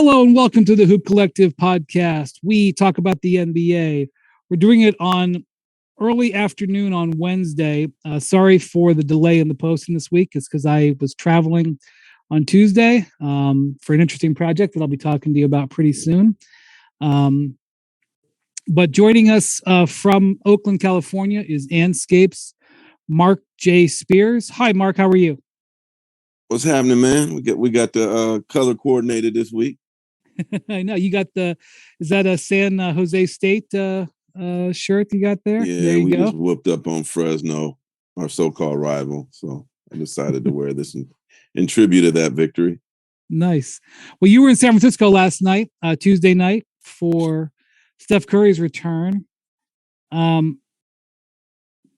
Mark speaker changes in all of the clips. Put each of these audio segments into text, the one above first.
Speaker 1: Hello and welcome to the Hoop Collective podcast. We talk about the NBA. We're doing it on early afternoon on Wednesday. Sorry for the delay in the posting this week. It's because I was traveling on Tuesday for an interesting project that I'll be talking to you about pretty soon. But joining us from Oakland, California is Andscape's Marc J. Spears. Hi, Marc. How are you?
Speaker 2: What's happening, man? We got the color coordinated this week.
Speaker 1: I know you got is that a San Jose State shirt you got there?
Speaker 2: Yeah,
Speaker 1: there you
Speaker 2: we
Speaker 1: go.
Speaker 2: just whooped up on Fresno, our so-called rival. So I decided to wear this in tribute to that victory.
Speaker 1: Nice. Well, you were in San Francisco last night, Tuesday night, for Steph Curry's return. It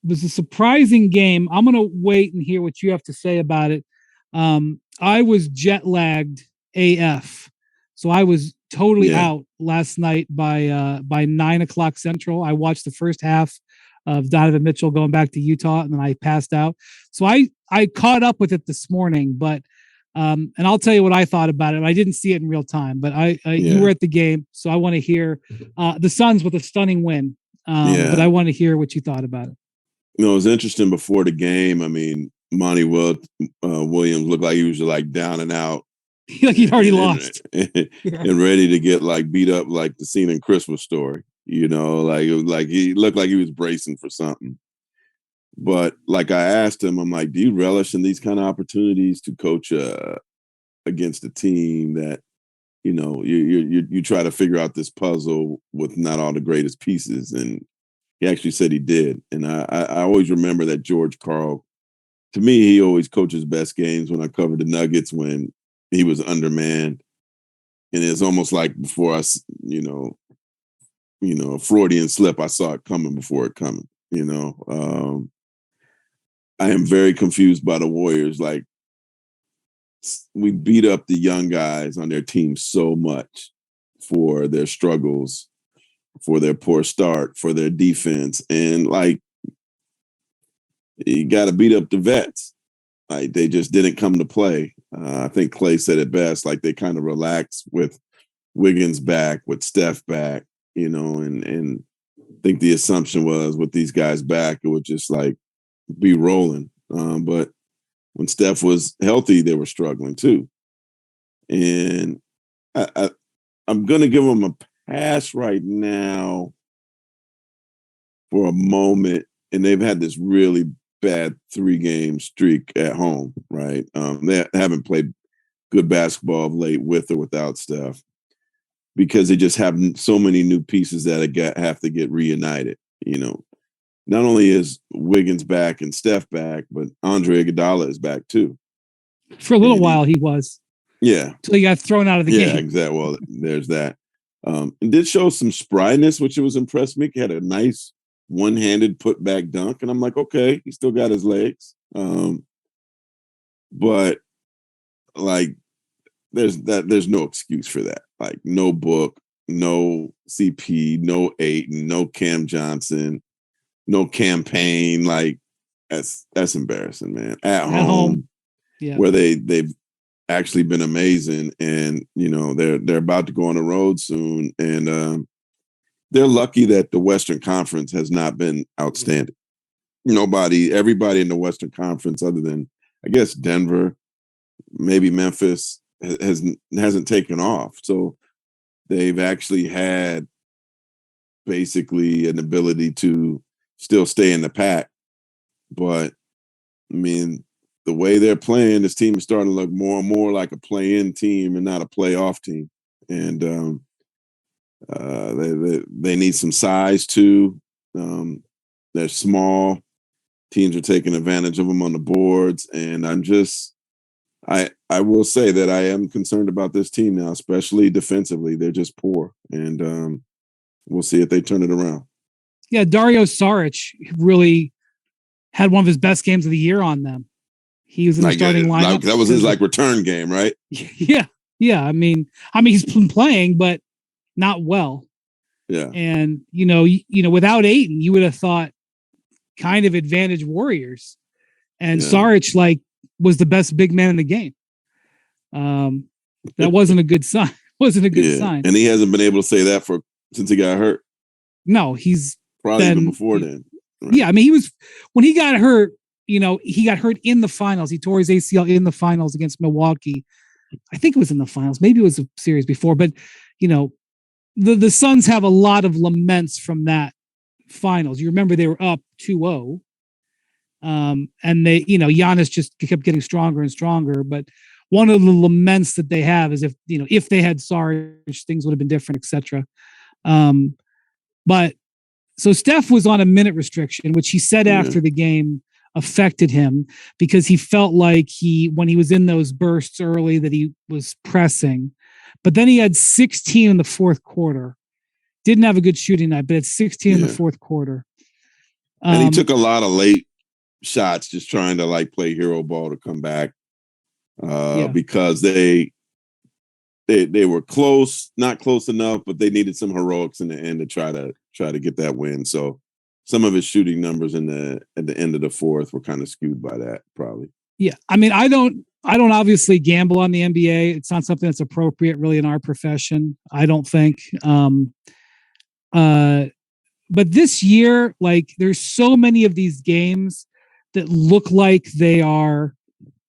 Speaker 1: was a surprising game. I'm going to wait and hear what you have to say about it. I was jet lagged AF. So I was totally out last night by 9:00 Central. I watched the first half of Donovan Mitchell going back to Utah, and then I passed out. So I caught up with it this morning, but and I'll tell you what I thought about it. I didn't see it in real time, but you were at the game, so I want to hear the Suns with a stunning win. But I want to hear what you thought about it.
Speaker 2: You know, it was interesting before the game. I mean, Monty Williams looked like he was like down and out.
Speaker 1: Like he'd already lost.
Speaker 2: And ready to get like beat up like the scene in Christmas Story. You know, like he looked like he was bracing for something. But like I asked him, I'm like, do you relish in these kind of opportunities to coach against a team that, you know, you try to figure out this puzzle with not all the greatest pieces? And he actually said he did. And I always remember that George Karl, to me, he always coaches best games when I covered the Nuggets when he was undermanned. And it's almost like before I, a Freudian slip, I saw it coming before it coming, I am very confused by the Warriors. Like, we beat up the young guys on their team so much for their struggles, for their poor start, for their defense. And, like, you got to beat up the vets. Like, they just didn't come to play. I think Clay said it best, like they kind of relaxed with Wiggins back, with Steph back, and I think the assumption was with these guys back, it would just like be rolling. But when Steph was healthy, they were struggling too. And I'm going to give them a pass right now for a moment. And they've had this really bad 3-game streak at home, right? They haven't played good basketball of late with or without Steph because they just have so many new pieces that have to get reunited. Not only is Wiggins back and Steph back, but Andre Iguodala is back too.
Speaker 1: For a little while he was.
Speaker 2: Yeah.
Speaker 1: Until he got thrown out of the game.
Speaker 2: Yeah, exactly. Well, there's that. It did show some spryness, which was impressed me. He had a nice one-handed put-back dunk, and I'm like, okay, he still got his legs. But like, there's no excuse for that. Like, no Book, no CP, no Ayton, no Cam Johnson, no campaign. Like, that's embarrassing, man. At home. Yeah. Where they've actually been amazing, and they're about to go on the road soon, and they're lucky that the Western Conference has not been outstanding. Everybody in the Western Conference, other than I guess Denver, maybe Memphis, hasn't taken off. So they've actually had basically an ability to still stay in the pack. But I mean, the way they're playing, this team is starting to look more and more like a play-in team and not a playoff team. And they need some size too. They're small. Teams are taking advantage of them on the boards, and I will say that I am concerned about this team now, especially defensively. They're just poor, and we'll see if they turn it around.
Speaker 1: Yeah, Dario Saric really had one of his best games of the year on them. He was in the starting lineup.
Speaker 2: That was his return game, right?
Speaker 1: Yeah. I mean, he's been playing, but not well.
Speaker 2: Yeah.
Speaker 1: And without Ayton, you would have thought kind of advantage Warriors, and Saric was the best big man in the game. That wasn't a good sign. wasn't a good
Speaker 2: Yeah,
Speaker 1: sign.
Speaker 2: and he hasn't been able to say that since he got hurt.
Speaker 1: No, he's
Speaker 2: Probably
Speaker 1: been
Speaker 2: even before then.
Speaker 1: Right? Yeah, I mean, when he got hurt, he got hurt in the finals. He tore his ACL in the finals against Milwaukee. I think it was in the finals. Maybe it was a series before, but the Suns have a lot of laments from that finals. You remember they were up 2-0. And they, Giannis just kept getting stronger and stronger. But one of the laments that they have is if they had Sarge, things would have been different, etc. But so Steph was on a minute restriction, which he said after the game affected him because he felt like when he was in those bursts early that he was pressing. But then he had 16 in the fourth quarter. Didn't have a good shooting night, but had 16 in the fourth quarter.
Speaker 2: And he took a lot of late shots just trying to play hero ball to come back because they were close, not close enough, but they needed some heroics in the end to try to get that win. So some of his shooting numbers at the end of the fourth were kind of skewed by that, probably.
Speaker 1: Yeah, I mean, I don't obviously gamble on the NBA. It's not something that's appropriate, really, in our profession. I don't think. But this year, there's so many of these games that look like they are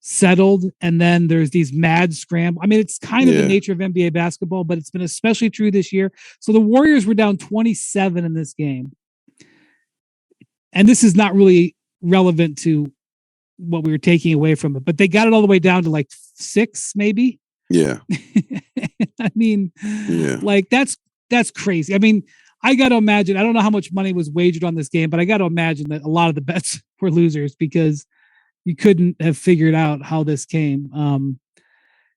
Speaker 1: settled, and then there's these mad scramble. I mean, it's kind of the nature of NBA basketball, but it's been especially true this year. So the Warriors were down 27 in this game. And this is not really relevant to what we were taking away from it, but they got it all the way down to 6, maybe.
Speaker 2: Yeah.
Speaker 1: I mean, that's crazy. I mean, I got to imagine, I don't know how much money was wagered on this game, but I got to imagine that a lot of the bets were losers because you couldn't have figured out how this came.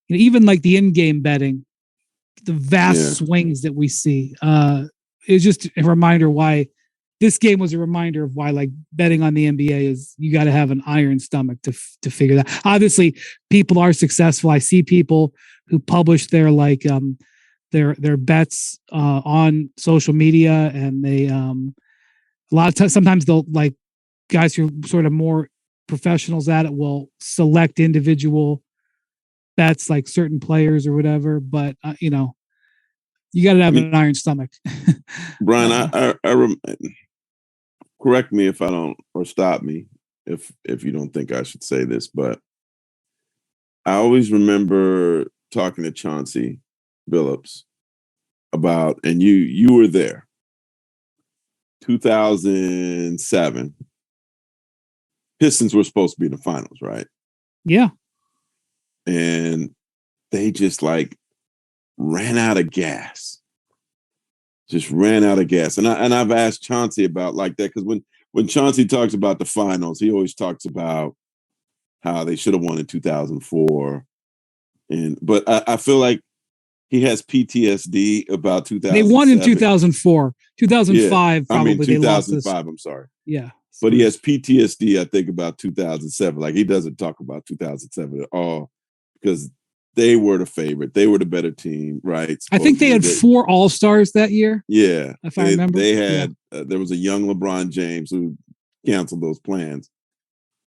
Speaker 1: Even the in-game betting, the vast swings that we see, is just a reminder why this game was a reminder of why betting on the NBA is you got to have an iron stomach to figure that. Obviously, people are successful. I see people who publish their their bets on social media, and they a lot of times sometimes they'll guys who are sort of more professionals at it will select individual bets certain players or whatever, but you got to have an iron stomach.
Speaker 2: Brian, I correct me if I don't, or stop me if you don't think I should say this, but I always remember talking to Chauncey Billups about, and you were there, 2007. Pistons were supposed to be in the finals, right?
Speaker 1: Yeah.
Speaker 2: And they just ran out of gas. Just ran out of gas. And I've asked Chauncey about that because when Chauncey talks about the finals, he always talks about how they should have won in 2004. But I feel like he has PTSD about 2000.
Speaker 1: They won in 2004. 2005, probably.
Speaker 2: 2005, I'm sorry.
Speaker 1: Yeah.
Speaker 2: But he has PTSD, I think, about 2007. He doesn't talk about 2007 at all because they were the favorite. They were the better team, right?
Speaker 1: I think they had 4 All-Stars that year.
Speaker 2: Yeah.
Speaker 1: If I remember.
Speaker 2: They had, there was a young LeBron James who canceled those plans.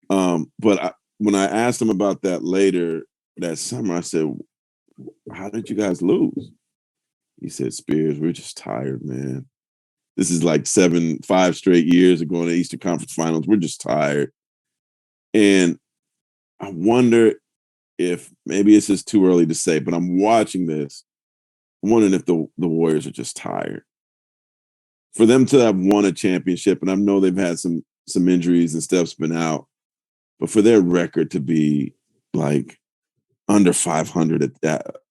Speaker 2: But when I asked him about that later that summer, I said, how did you guys lose? He said, Spears, we're just tired, man. This is 5 straight years of going to Eastern Conference Finals. We're just tired. And I wonder if maybe it's just too early to say, but I'm watching this. I'm wondering if the Warriors are just tired. For them to have won a championship, and I know they've had some injuries and Steph's been out, but for their record to be under 500 at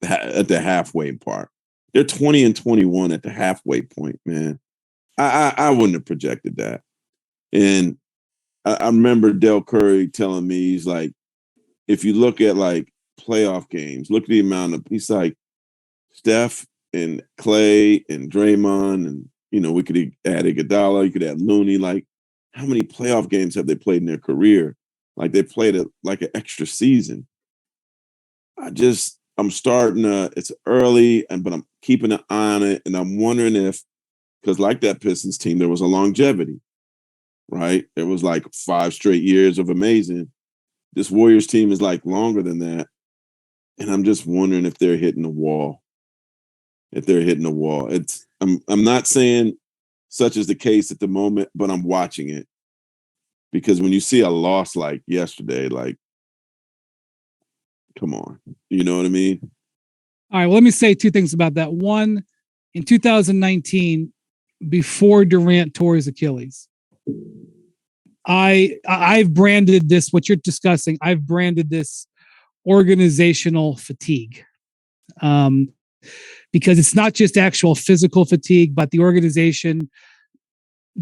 Speaker 2: the halfway part, they're 20-21 at the halfway point, man. I wouldn't have projected that. And I remember Del Curry telling me, he's like, if you look at playoff games, look at the amount of, he's like, Steph and Clay and Draymond, and we could add Iguodala, you could add Looney. How many playoff games have they played in their career? They played it an extra season. I'm starting to, it's early, but I'm keeping an eye on it, and I'm wondering if, because that Pistons team, there was a longevity, right? There was 5 straight years of amazing. This Warriors team is longer than that. And I'm just wondering if they're hitting the wall. if they're hitting the wall. I'm not saying such is the case at the moment, but I'm watching it because when you see a loss like yesterday, like, come on, you know what I mean?
Speaker 1: All right, well, let me say two things about that. One, in 2019, before Durant tore his Achilles, I've branded this, what you're discussing, I've branded this organizational fatigue. Because it's not just actual physical fatigue, but the organization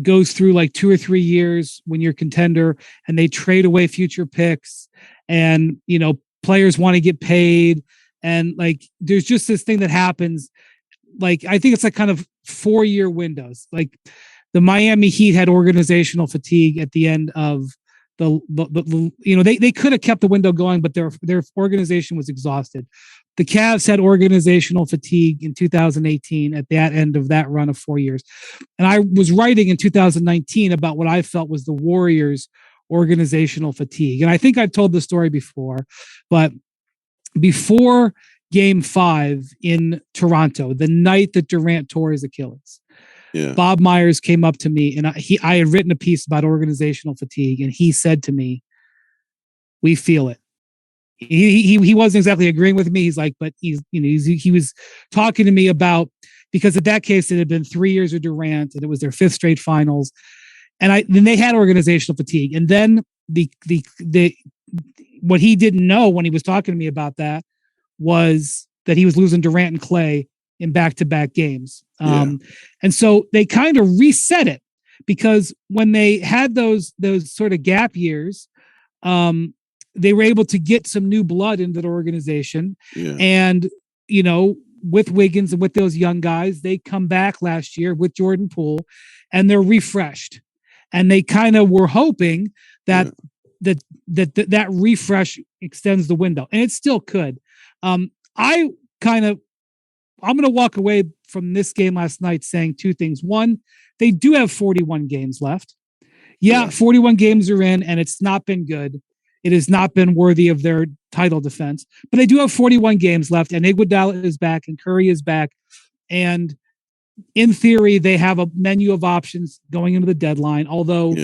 Speaker 1: goes through like 2 or 3 years when you're contender and they trade away future picks and, players want to get paid. And like, there's just this thing that happens. Like, I think it's like kind of 4-year windows. Like the Miami Heat had organizational fatigue at the end of they could have kept the window going, but their organization was exhausted. The Cavs had organizational fatigue in 2018 at that end of that run of 4 years. And I was writing in 2019 about what I felt was the Warriors' organizational fatigue. And I think I've told the story before, but before Game 5 in Toronto, the night that Durant tore his Achilles, Bob Myers came up to me and I had written a piece about organizational fatigue, and he said to me, "We feel it." He wasn't exactly agreeing with me. He's like, but he was talking to me about, because in that case it had been 3 years of Durant and it was their 5th straight finals, and then they had organizational fatigue, and then the what he didn't know when he was talking to me about that was that he was losing Durant and Clay in back-to-back games. And so they kind of reset it, because when they had those sort of gap years, they were able to get some new blood into the organization. And, with Wiggins and with those young guys, they come back last year with Jordan Poole and they're refreshed. And they kind of were hoping that that refresh extends the window, and it still could. I'm going to walk away from this game last night saying two things. One, they do have 41 games left. 41 games are in, and it's not been good. It has not been worthy of their title defense, but they do have 41 games left, and Iguodala is back and Curry is back. And in theory, they have a menu of options going into the deadline. Although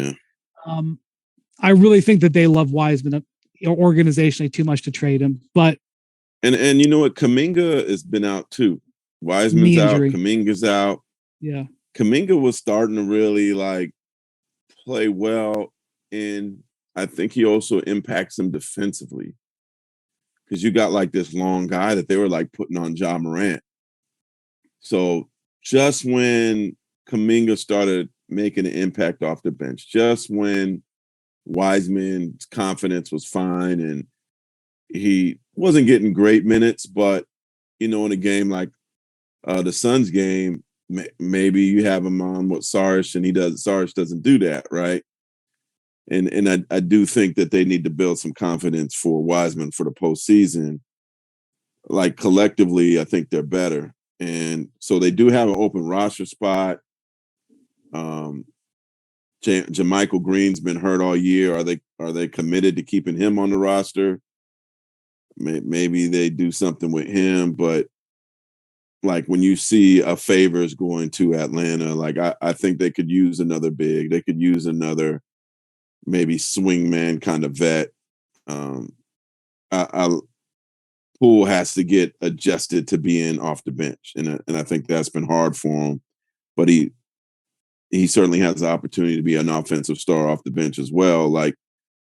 Speaker 1: I really think that they love Wiseman organizationally too much to trade him. But
Speaker 2: and you know what? Kuminga has been out too. Wiseman's out. Kuminga's out.
Speaker 1: Yeah.
Speaker 2: Kuminga was starting to really like play well, and I think he also impacts them defensively, because you got like this long guy that they were like putting on Ja Morant. So just when Kuminga started making an impact off the bench, just when Wiseman's confidence was fine and he wasn't getting great minutes, but in a game like the Suns game, maybe you have him on with Saric, and Saric doesn't do that, right? And I do think that they need to build some confidence for Wiseman for the postseason. Like collectively, I think they're better, and so they do have an open roster spot. JaMychal Green's been hurt all year. Are they committed to keeping him on the roster? Maybe they do something with him, but like when you see a Favors going to Atlanta, like I think they could use another big. They could use another maybe swingman kind of vet. Poole has to get adjusted to being off the bench, and I think that's been hard for him. But he certainly has the opportunity to be an offensive star off the bench as well. Like,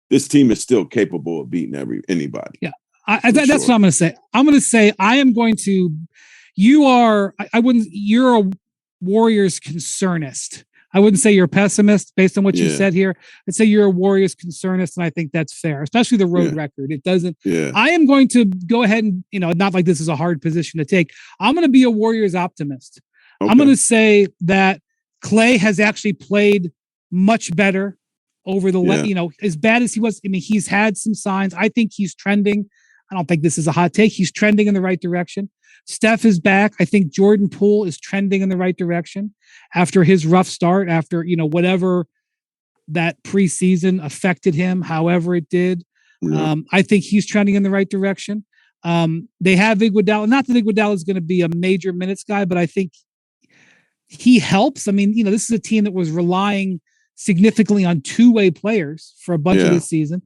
Speaker 2: this team is still capable of beating anybody.
Speaker 1: Yeah, that's what I'm going to say. I'm going to say I am going to. You are. I wouldn't. You're a Warriors concernist. I wouldn't say you're a pessimist based on what you said here. I'd say you're a Warriors concernist, and I think that's fair, especially the road record. It doesn't. I am going to go ahead and, not like this is a hard position to take. I'm going to be a Warriors optimist. Okay. I'm going to say that Clay has actually played much better over the, as bad as he was. I mean, he's had some signs. I think he's trending. I don't think this is a hot take. He's trending in the right direction. Steph is back. I think Jordan Poole is trending in the right direction after his rough start, after, whatever that preseason affected him, however it did. I think he's trending in the right direction. They have Iguodala. Not that Iguodala is going to be a major minutes guy, but I think he helps. I mean, this is a team that was relying significantly on two-way players for a bunch of this season.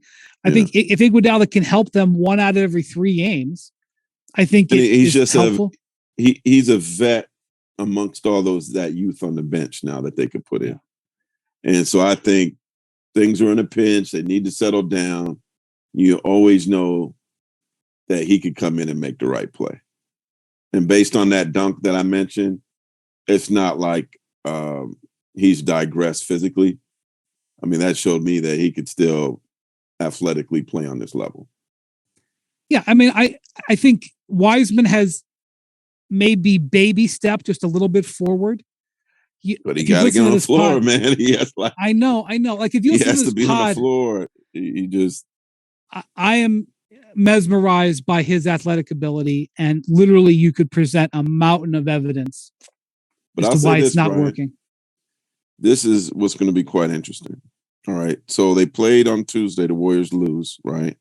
Speaker 1: I think if Iguodala can help them 1 out of every 3 games, I think
Speaker 2: he's just
Speaker 1: helpful.
Speaker 2: He's a vet amongst all that youth on the bench now that they could put in. And so I think things are in a pinch. They need to settle down. You always know that he could come in and make the right play. And based on that dunk that I mentioned, it's not like he's digressed physically. I mean, that showed me that he could still athletically play on this level.
Speaker 1: Yeah, I mean, I think Wiseman has maybe baby stepped just a little bit forward.
Speaker 2: But he got to get on the floor, man. He has
Speaker 1: I know. Like if you listen to this
Speaker 2: be on the floor. He just.
Speaker 1: I am mesmerized by his athletic ability, and literally, you could present a mountain of evidence as to why it's not working.
Speaker 2: This is what's going to be quite interesting. All right, so they played on Tuesday. The Warriors lose, right?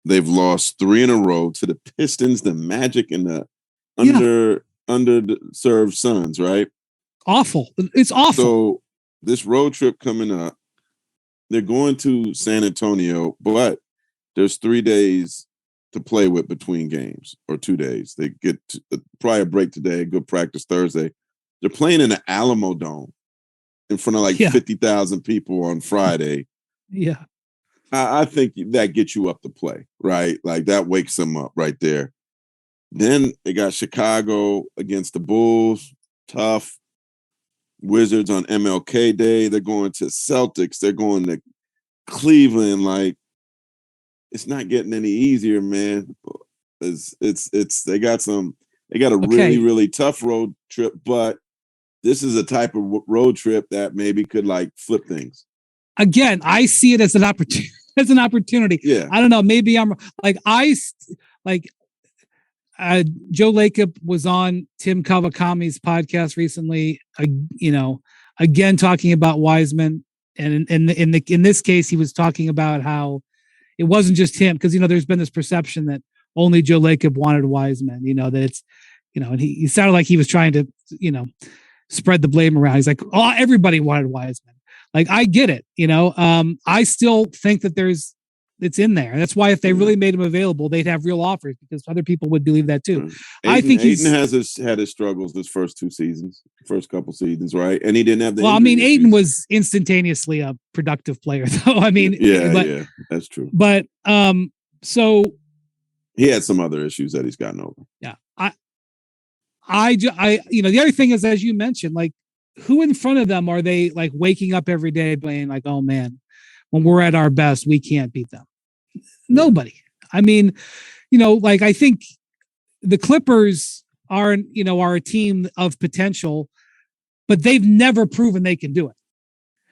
Speaker 2: They've lost 3 in a row to the Pistons, the Magic, and the underserved Suns, right?
Speaker 1: Awful. It's awful.
Speaker 2: So this road trip coming up, they're going to San Antonio, but there's 3 days to play with between games, or 2 days. They get probably a break today, good practice Thursday. They're playing in the Alamo Dome in front of 50,000 people on Friday.
Speaker 1: Yeah.
Speaker 2: I think that gets you up to play, right? Like that wakes them up right there. Then they got Chicago against the Bulls, tough. Wizards on MLK Day. They're going to Celtics. They're going to Cleveland. Like, it's not getting any easier, man. They got a really, really tough road trip, but this is a type of road trip that maybe could flip things.
Speaker 1: Again, I see it as an opportunity.
Speaker 2: Yeah.
Speaker 1: I don't know. Maybe I'm Joe Lacob was on Tim Kawakami's podcast recently, again, talking about Wiseman. And in this case, he was talking about how it wasn't just him, because, there's been this perception that only Joe Lacob wanted Wiseman, that it's, and he sounded like he was trying to, spread the blame around. He's like, oh, everybody wanted Wiseman. Like, I get it. I still think that it's in there. That's why if they really made him available, they'd have real offers, because other people would believe that too. I think
Speaker 2: Ayton has had his struggles this first couple seasons, right? And he didn't have the.
Speaker 1: Well, I mean, Ayton was instantaneously a productive player, though. I mean,
Speaker 2: yeah, that's true.
Speaker 1: But so
Speaker 2: he had some other issues that he's gotten over.
Speaker 1: Yeah, the other thing is, as you mentioned, who in front of them are they waking up every day being like, oh man, when we're at our best, we can't beat them. Nobody. I mean, I think the Clippers are a team of potential, but they've never proven they can do it.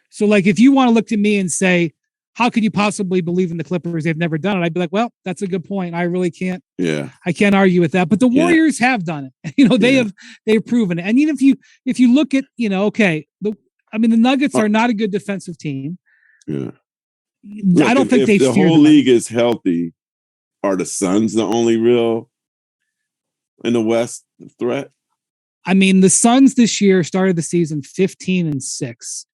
Speaker 1: So if you want to look to me and say, how could you possibly believe in the Clippers? They've never done it. I'd be like, well, that's a good point. I really can't.
Speaker 2: Yeah.
Speaker 1: I can't argue with that. But the Warriors have done it. They've proven it. And even if you look at, the Nuggets are not a good defensive team.
Speaker 2: Yeah.
Speaker 1: I don't think
Speaker 2: if the whole league is healthy, are the Suns the only real in the West threat?
Speaker 1: I mean, the Suns this year started the season 15-6,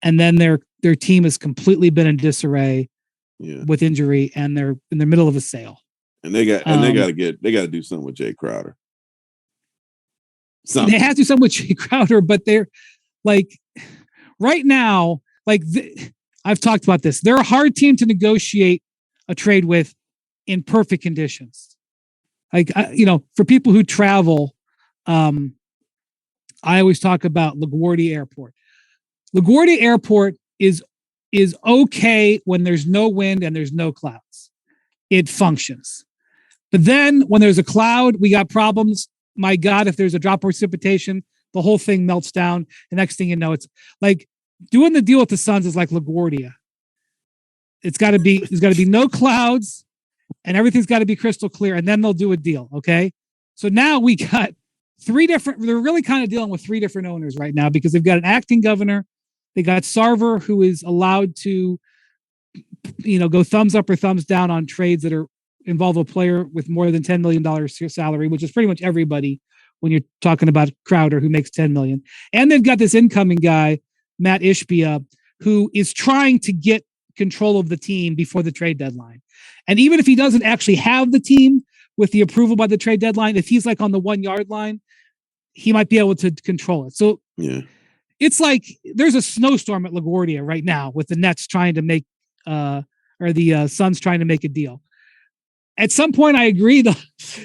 Speaker 1: and then their team has completely been in disarray with injury, and they're in the middle of a sale.
Speaker 2: And they got to do something with Jay Crowder.
Speaker 1: They have to do something with Jay Crowder, but they're right now, I've talked about this. They're a hard team to negotiate a trade with in perfect conditions. For people who travel, I always talk about LaGuardia Airport. LaGuardia Airport is okay when there's no wind and there's no clouds. It functions. But then when there's a cloud, we got problems. My God, if there's a drop of precipitation, the whole thing melts down. The next thing you know, it's doing the deal with the Suns is like LaGuardia. There's got to be no clouds, and everything's got to be crystal clear, and then they'll do a deal. Okay. So now we got they're really kind of dealing with 3 different owners right now, because they've got an acting governor. They got Sarver, who is allowed to, go thumbs up or thumbs down on trades that are involve a player with more than $10 million salary, which is pretty much everybody when you're talking about Crowder, who makes $10 million. And they've got this incoming guy, Matt Ishbia, who is trying to get control of the team before the trade deadline. And even if he doesn't actually have the team with the approval by the trade deadline, if he's like on the 1 yard line, he might be able to control it. So it's like there's a snowstorm at LaGuardia right now with the Nets trying to make, or the Suns trying to make a deal. At some point, I agree.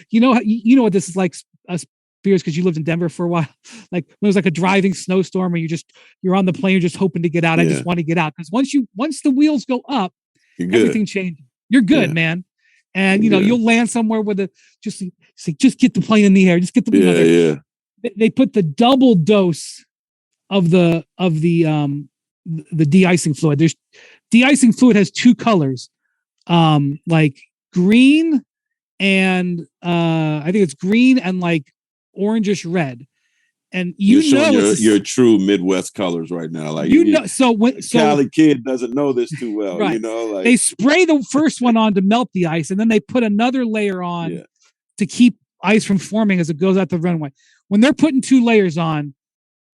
Speaker 1: You know what this is like, Spears, because you lived in Denver for a while. Like when it was like a driving snowstorm, or you're on the plane, you're just hoping to get out. I just want to get out, because once the wheels go up, everything changes. You're good, man. And you'll land somewhere with just get the plane in the air. Just get the They put the double dose of the de-icing fluid. There's de-icing fluid has 2 colors, like green and I think it's green and like orangish red. And you're
Speaker 2: your true Midwest colors right now. Like Cali kid doesn't know this too well.
Speaker 1: Right.
Speaker 2: Like
Speaker 1: they spray the first one on to melt the ice, and then they put another layer on to keep ice from forming as it goes out the runway. When they're putting 2 layers on,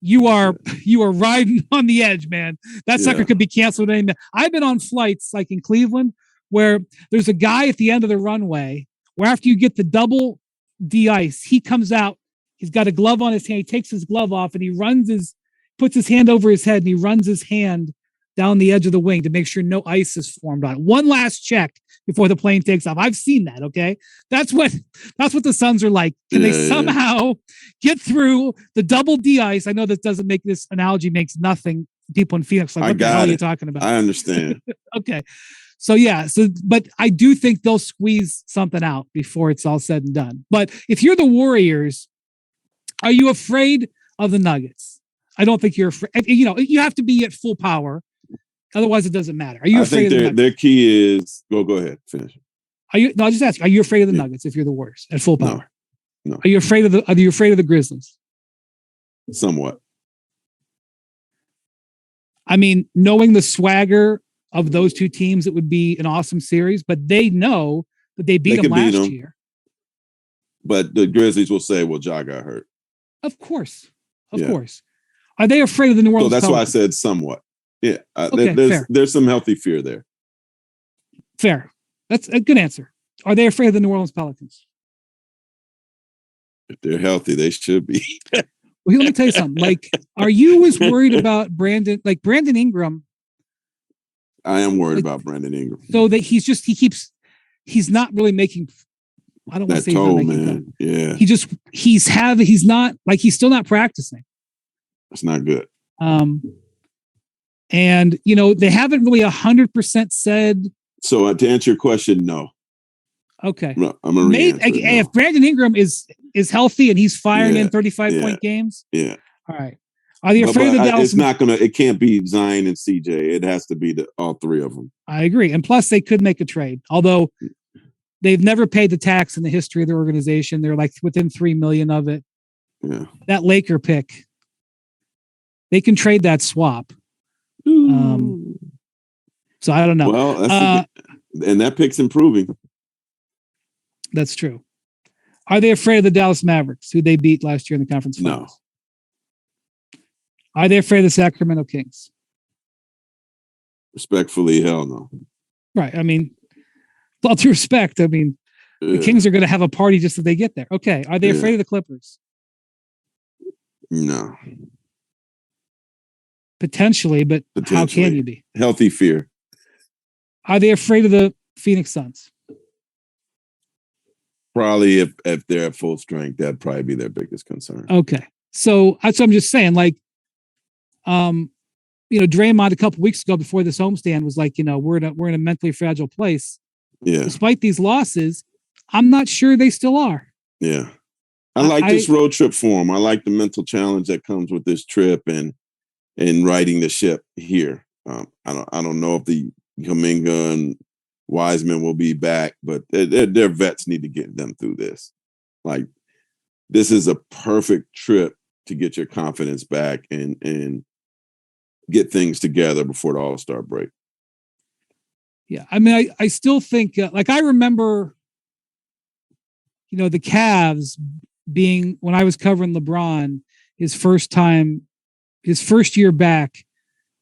Speaker 1: you are riding on the edge, man. That sucker could be canceled. I've been on flights like in Cleveland where there's a guy at the end of the runway where after you get the double de-ice, he comes out. He's got a glove on his hand. He takes his glove off and he puts his hand over his head and he runs his hand down the edge of the wing to make sure no ice is formed on it. One last check before the plane takes off. I've seen that. Okay. That's what the Suns are like. Can they somehow get through the double de-ice? I know this analogy makes nothing. People in Phoenix like, what the hell are you talking about?
Speaker 2: I understand.
Speaker 1: Okay. So but I do think they'll squeeze something out before it's all said and done. But if you're the Warriors, are you afraid of the Nuggets? I don't think you're afraid. You have to be at full power. Otherwise, it doesn't matter. Are you afraid of the Nuggets?
Speaker 2: Their key is go ahead, finish.
Speaker 1: I'll just ask you, are you afraid of the Nuggets if you're the Warriors at full power?
Speaker 2: No.
Speaker 1: Are you afraid of the Grizzlies?
Speaker 2: Somewhat.
Speaker 1: I mean, knowing the swagger of those 2 teams, it would be an awesome series, but they know that they beat them last year.
Speaker 2: But the Grizzlies will say, well, Ja got hurt.
Speaker 1: Of course. Are they afraid of the New Orleans
Speaker 2: Pelicans? Why I
Speaker 1: Pelicans?
Speaker 2: said somewhat. Yeah.
Speaker 1: Okay,
Speaker 2: there's some healthy fear there.
Speaker 1: Fair. That's a good answer. Are they afraid of the New Orleans Pelicans?
Speaker 2: If they're healthy, they should be.
Speaker 1: Well, let me tell you something. Like, are you as worried about Brandon Ingram?
Speaker 2: I am worried about Brandon Ingram.
Speaker 1: So that he's not really making. I don't want to say
Speaker 2: toe,
Speaker 1: he's not making
Speaker 2: man. Yeah.
Speaker 1: He's still not practicing.
Speaker 2: That's not good.
Speaker 1: And they haven't really 100% said.
Speaker 2: So to answer your question, no.
Speaker 1: Okay.
Speaker 2: No, I'm a
Speaker 1: if Brandon Ingram is healthy and he's firing in 35-point games.
Speaker 2: Yeah.
Speaker 1: All right. Are they afraid of the Dallas?
Speaker 2: It can't be Zion and CJ. It has to be all 3 of them.
Speaker 1: I agree. And plus they could make a trade, although they've never paid the tax in the history of the organization. They're like within $3 million of it.
Speaker 2: Yeah.
Speaker 1: That Laker pick, they can trade that swap. So I don't know.
Speaker 2: Well, and that pick's improving.
Speaker 1: That's true. Are they afraid of the Dallas Mavericks, who they beat last year in the conference finals? No. Are they afraid of the Sacramento Kings?
Speaker 2: Respectfully, hell no.
Speaker 1: Right. I mean, with all due respect, the Kings are going to have a party just so they get there. Okay. Are they afraid of the Clippers?
Speaker 2: No.
Speaker 1: Potentially, but how can you be?
Speaker 2: Healthy fear.
Speaker 1: Are they afraid of the Phoenix Suns?
Speaker 2: Probably if they're at full strength, that'd probably be their biggest concern.
Speaker 1: Okay. So that's what I'm just saying. Like, Draymond a couple weeks ago before this homestand was like, we're in a mentally fragile place.
Speaker 2: Yeah.
Speaker 1: Despite these losses, I'm not sure they still are.
Speaker 2: Yeah. I like this road trip for them. I like the mental challenge that comes with this trip and riding the ship here. I don't know if the Kuminga and Wiseman will be back, but their vets need to get them through this. Like, this is a perfect trip to get your confidence back and get things together before the All-Star break.
Speaker 1: Yeah. I mean, I still think, I remember the Cavs being, when I was covering LeBron, his first year back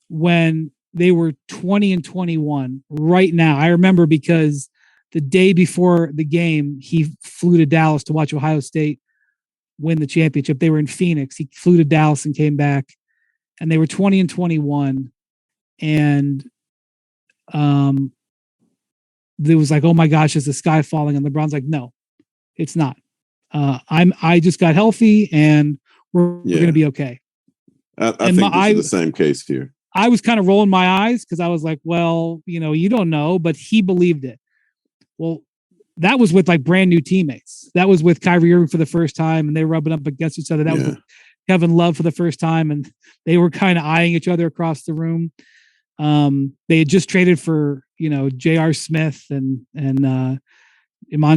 Speaker 1: when they were 20-21 right now. I remember because the day before the game, he flew to Dallas to watch Ohio State win the championship. They were in Phoenix. He flew to Dallas and came back, and they were 20-21. And there was like, oh my gosh, is the sky falling? And LeBron's like, no, it's not. I just got healthy, and we're going to be okay.
Speaker 2: I think this is the same case here.
Speaker 1: I was kind of rolling my eyes because I was like, well, you don't know, but he believed it. Well, that was with like brand new teammates. That was with Kyrie Irving for the first time, and they were rubbing up against each other. That was with Kevin Love for the first time, and they were kind of eyeing each other across the room. They had just traded for J.R. Smith and Iman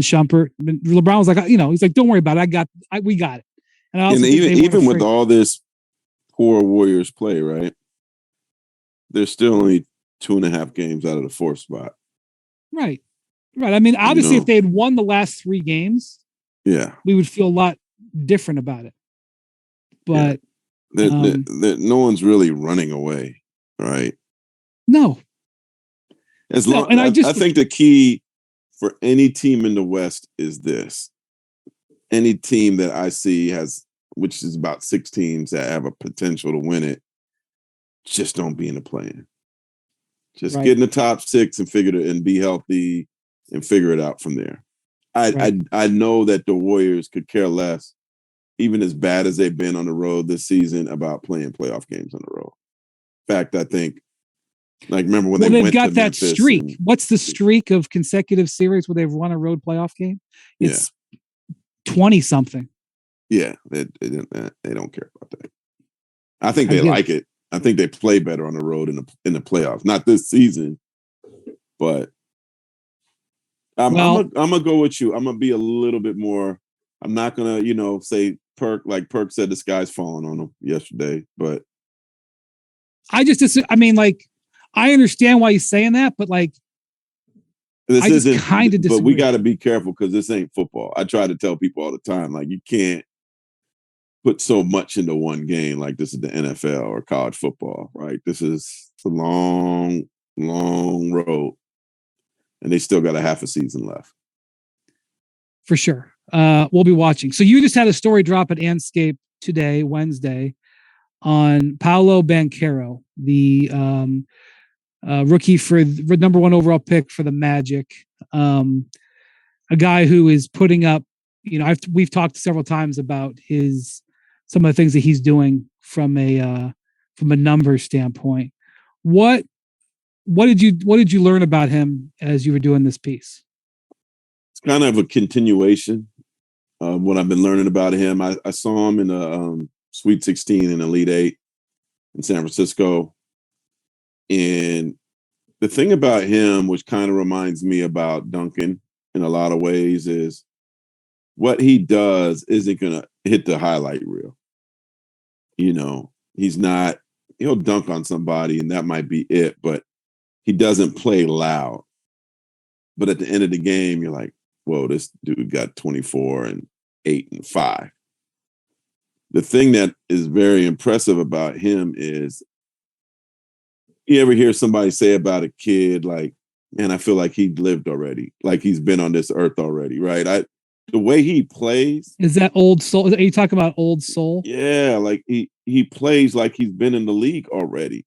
Speaker 1: Shumpert. LeBron was like, he's like, don't worry about it. We got it. And
Speaker 2: even with all this poor Warriors play, right? There's still only 2.5 games out of the 4th spot.
Speaker 1: Right. I mean, obviously, if they had won the last 3 games, we would feel a lot different about it. But
Speaker 2: no one's really running away, right?
Speaker 1: No.
Speaker 2: I think the key for any team in the West is this. Any team that I see which is about 6 teams that have a potential to win it, just don't be in the play-in. Just get in the top 6 and be healthy and figure it out from there. I know that the Warriors could care less, even as bad as they've been on the road this season, about playing playoff games on the road. In fact, I think, like, remember when they've
Speaker 1: got that streak. What's the streak of consecutive series where they've won a road playoff game? It's 20 something.
Speaker 2: Yeah, they don't care about that. I think they like it. I think they play better on the road in the playoffs. Not this season, but I'm gonna go with you. I'm gonna be a little bit more. I'm not gonna, say Perk said the sky's falling on them yesterday, but
Speaker 1: I understand why he's saying that, but like,
Speaker 2: this isn't kind of disagree. But we got to be careful because this ain't football. I try to tell people all the time, like, you can't put so much into one game like this is the NFL or college football, right? This is a long, long road, and they still got a half a season left.
Speaker 1: For sure. We'll be watching. So you just had a story drop at Andscape today, Wednesday, on Paolo Banchero, the rookie for the number 1 overall pick for the Magic. A guy who is putting up, we've talked several times about some of the things that he's doing from a numbers standpoint. What did you learn about him as you were doing this piece?
Speaker 2: It's kind of a continuation of what I've been learning about him. I saw him in the Sweet 16 and Elite 8 in San Francisco. And the thing about him, which kind of reminds me about Duncan in a lot of ways, is what he does isn't going to hit the highlight reel. He'll dunk on somebody and that might be it, but he doesn't play loud. But at the end of the game, you're like, whoa, this dude got 24 and 8 and 5. The thing that is very impressive about him is, you ever hear somebody say about a kid, like, man, I feel like he lived already, like he's been on this earth already, right? The way he plays.
Speaker 1: Is that old soul? Are you talking about old soul?
Speaker 2: Yeah, like he plays like he's been in the league already.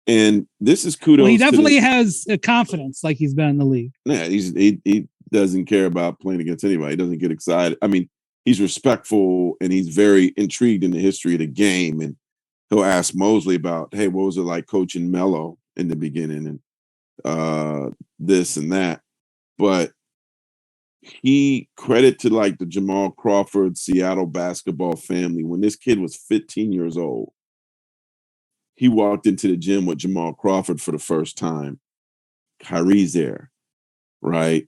Speaker 2: And this is kudos.
Speaker 1: Well, he definitely has a confidence like he's been in the league.
Speaker 2: Yeah, he doesn't care about playing against anybody. He doesn't get excited. I mean, he's respectful and he's very intrigued in the history of the game. And he'll ask Mosley about, hey, what was it like coaching Melo in the beginning and this and that. But he credit to like the Jamal Crawford Seattle basketball family. When this kid was 15 years old, he walked into the gym with Jamal Crawford for the first time. Kyrie's there, right?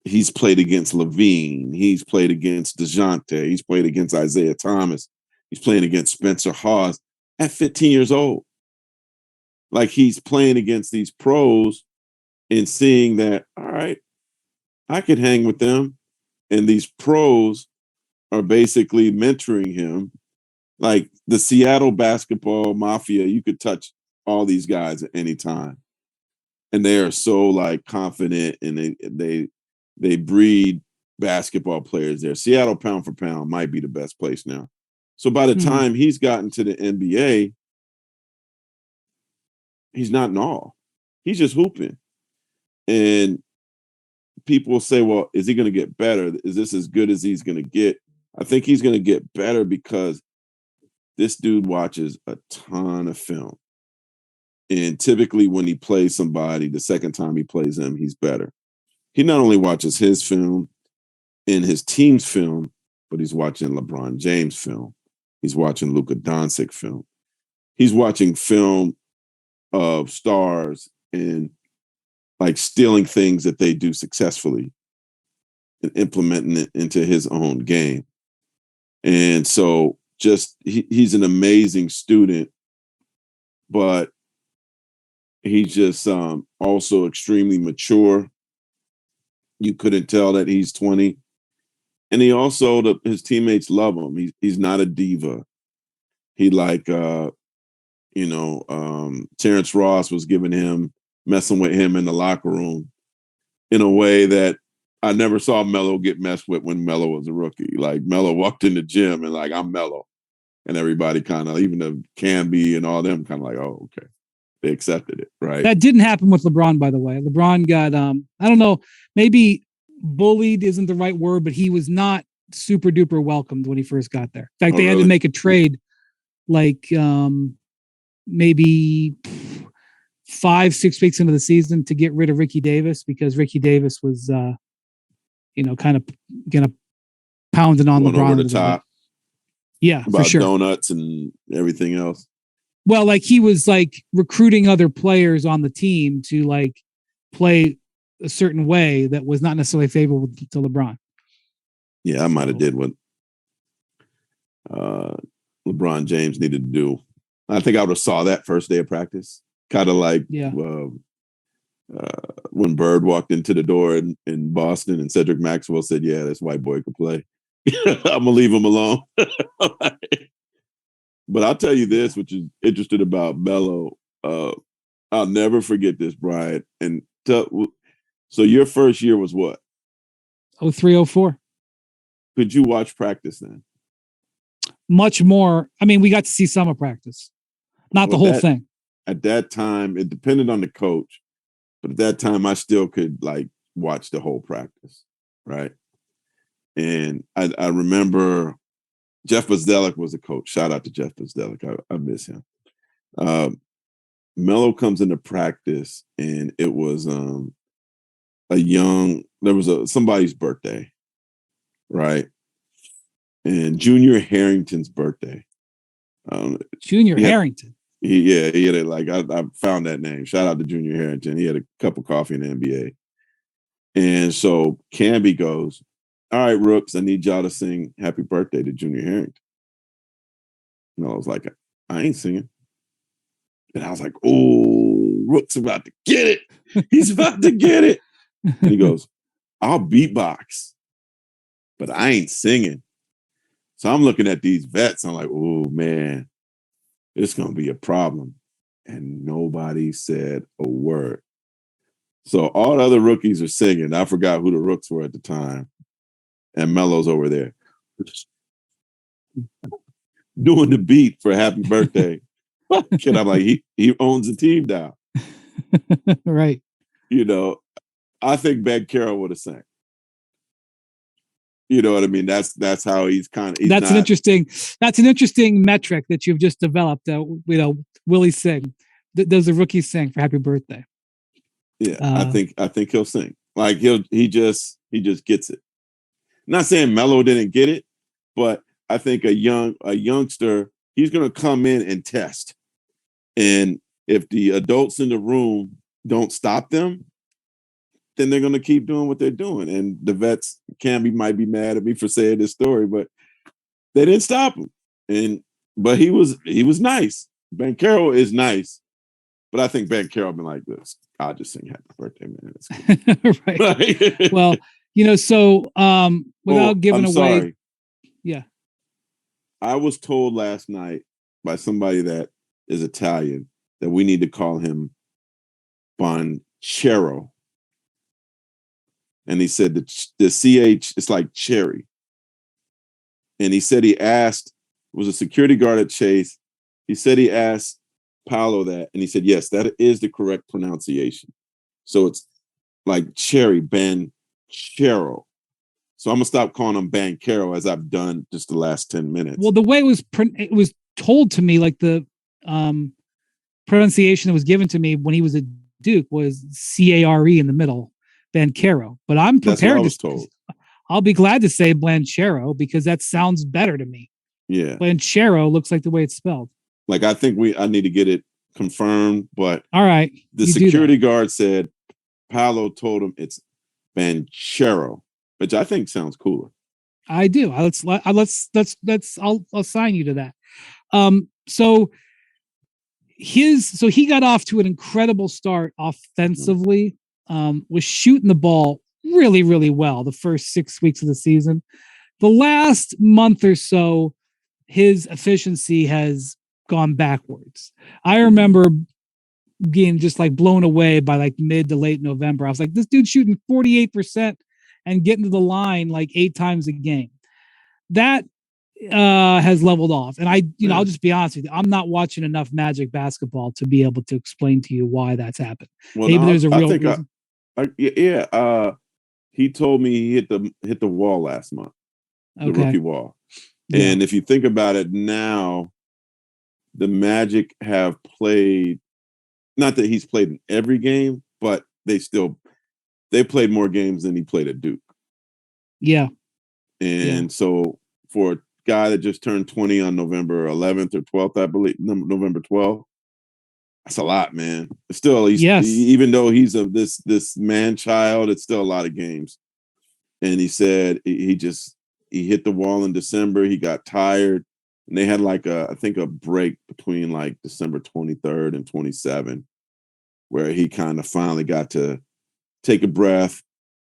Speaker 2: He's played against Levine. He's played against DeJounte. He's played against Isaiah Thomas. He's playing against Spencer Hawes at 15 years old. Like, he's playing against these pros and seeing that, all right, I could hang with them. And these pros are basically mentoring him. Like the Seattle basketball mafia, you could touch all these guys at any time. And they are so like confident, and they breed basketball players there. Seattle pound for pound might be the best place now. So by the time he's gotten to the NBA, he's not in awe. He's just hooping. And people will say, well, is he going to get better? Is this as good as he's going to get? I think he's going to get better because this dude watches a ton of film. And typically when he plays somebody, the second time he plays them, he's better. He not only watches his film and his team's film, but he's watching LeBron James film. He's watching Luka Doncic film. He's watching film of stars and like stealing things that they do successfully and implementing it into his own game. And so just he's an amazing student, but he's just also extremely mature. You couldn't tell that he's 20. And he also, his teammates love him. He's not a diva. He like, Terrence Ross was messing with him in the locker room in a way that I never saw Melo get messed with when Melo was a rookie. Like Melo walked in the gym and like, I'm Melo. And everybody kind of, even the Camby and all them kind of like, oh, okay. They accepted it, right?
Speaker 1: That didn't happen with LeBron, by the way. LeBron got, I don't know, maybe bullied isn't the right word, but he was not super duper welcomed when he first got there. In fact, they had to make a trade like maybe 5-6 weeks into the season to get rid of Ricky Davis because Ricky Davis was, kind of pounding on LeBron
Speaker 2: over the top.
Speaker 1: Yeah,
Speaker 2: about
Speaker 1: for sure.
Speaker 2: Donuts and everything else.
Speaker 1: Well, like he was like recruiting other players on the team to like play a certain way that was not necessarily favorable to LeBron.
Speaker 2: Yeah, I might have did what LeBron James needed to do. I think I would have saw that first day of practice. Kind of like when Bird walked into the door in Boston and Cedric Maxwell said, yeah, this white boy could play. I'm going to leave him alone. But I'll tell you this, which is interesting about Melo. I'll never forget this, Brian. And so your first year was what?
Speaker 1: 03, 04.
Speaker 2: Could you watch practice then?
Speaker 1: Much more. I mean, we got to see some of practice, not the whole thing.
Speaker 2: At that time, it depended on the coach. But at that time, I still could like watch the whole practice, right? And I remember Jeff Bzdelik was the coach. Shout out to Jeff Bzdelik. I miss him. Melo comes into practice, and it was somebody's birthday, right? And Junior Harrington's birthday.
Speaker 1: Junior Harrington.
Speaker 2: He had it. Like I found that name. Shout out to Junior Harrington. He had a cup of coffee in the NBA. And so Camby goes, all right, Rooks, I need y'all to sing happy birthday to Junior Harrington. And I was like, I ain't singing. And I was like, oh, Rook's about to get it. He's about to get it. And he goes, I'll beatbox, but I ain't singing. So I'm looking at these vets. I'm like, oh, man, it's going to be a problem. And nobody said a word. So all the other rookies are singing. I forgot who the Rooks were at the time. And Melo's over there doing the beat for happy birthday. And I'm like, he owns the team now.
Speaker 1: Right.
Speaker 2: I think Banchero would have sang. You know what I mean? That's how he's kind of. That's
Speaker 1: an interesting metric that you've just developed. Will he sing? Does the rookie sing for happy birthday?
Speaker 2: Yeah, I think he'll sing. Like he just gets it. Not saying Melo didn't get it, but I think a youngster, he's gonna come in and test. And if the adults in the room don't stop them, then they're going to keep doing what they're doing. And the vets might be mad at me for saying this story, but they didn't stop him. But he was nice. Banchero is nice, but I think Banchero been like this. I'll just sing happy birthday, man.
Speaker 1: Right. Well, So without giving
Speaker 2: I'm
Speaker 1: away,
Speaker 2: sorry.
Speaker 1: yeah.
Speaker 2: I was told last night by somebody that is Italian that we need to call him Banchero. And he said the CH is like cherry. And he said he asked, was a security guard at Chase. He said he asked Paolo that, and he said, yes, that is the correct pronunciation. So it's like cherry, Banchero. So I'm gonna stop calling him Banchero as I've done just the last 10 minutes.
Speaker 1: Well, the way it was told to me, like the pronunciation that was given to me when he was a Duke was Care in the middle, Banchero. But I'm prepared.
Speaker 2: That's what I was told.
Speaker 1: I'll be glad to say Banchero because that sounds better to me.
Speaker 2: Yeah,
Speaker 1: Banchero looks like the way it's spelled.
Speaker 2: Like I think I need to get it confirmed, but
Speaker 1: all right,
Speaker 2: the security guard said Paolo told him it's Banchero, which I think sounds cooler.
Speaker 1: I do. I'll assign you to that. So he got off to an incredible start offensively. Was shooting the ball really, really well the first 6 weeks of the season. The last month or so, his efficiency has gone backwards. I remember being just like blown away by like mid to late November. I was like, this dude's shooting 48% and getting to the line like 8 times a game. That has leveled off. And I'll just be honest with you. I'm not watching enough Magic basketball to be able to explain to you why that's happened.
Speaker 2: Well,
Speaker 1: maybe there's a real reason.
Speaker 2: He told me he hit the wall last month, the rookie wall.
Speaker 1: Yeah.
Speaker 2: And if you think about it now, the Magic have played, not that he's played in every game, but they played more games than he played at Duke.
Speaker 1: Yeah.
Speaker 2: And so for a guy that just turned 20 on November 11th or 12th, I believe, November 12th, that's a lot, man. It's still, even though he's this man child, it's still a lot of games. And he said he hit the wall in December. He got tired, and they had like I think a break between like December 23rd and 27, where he kind of finally got to take a breath,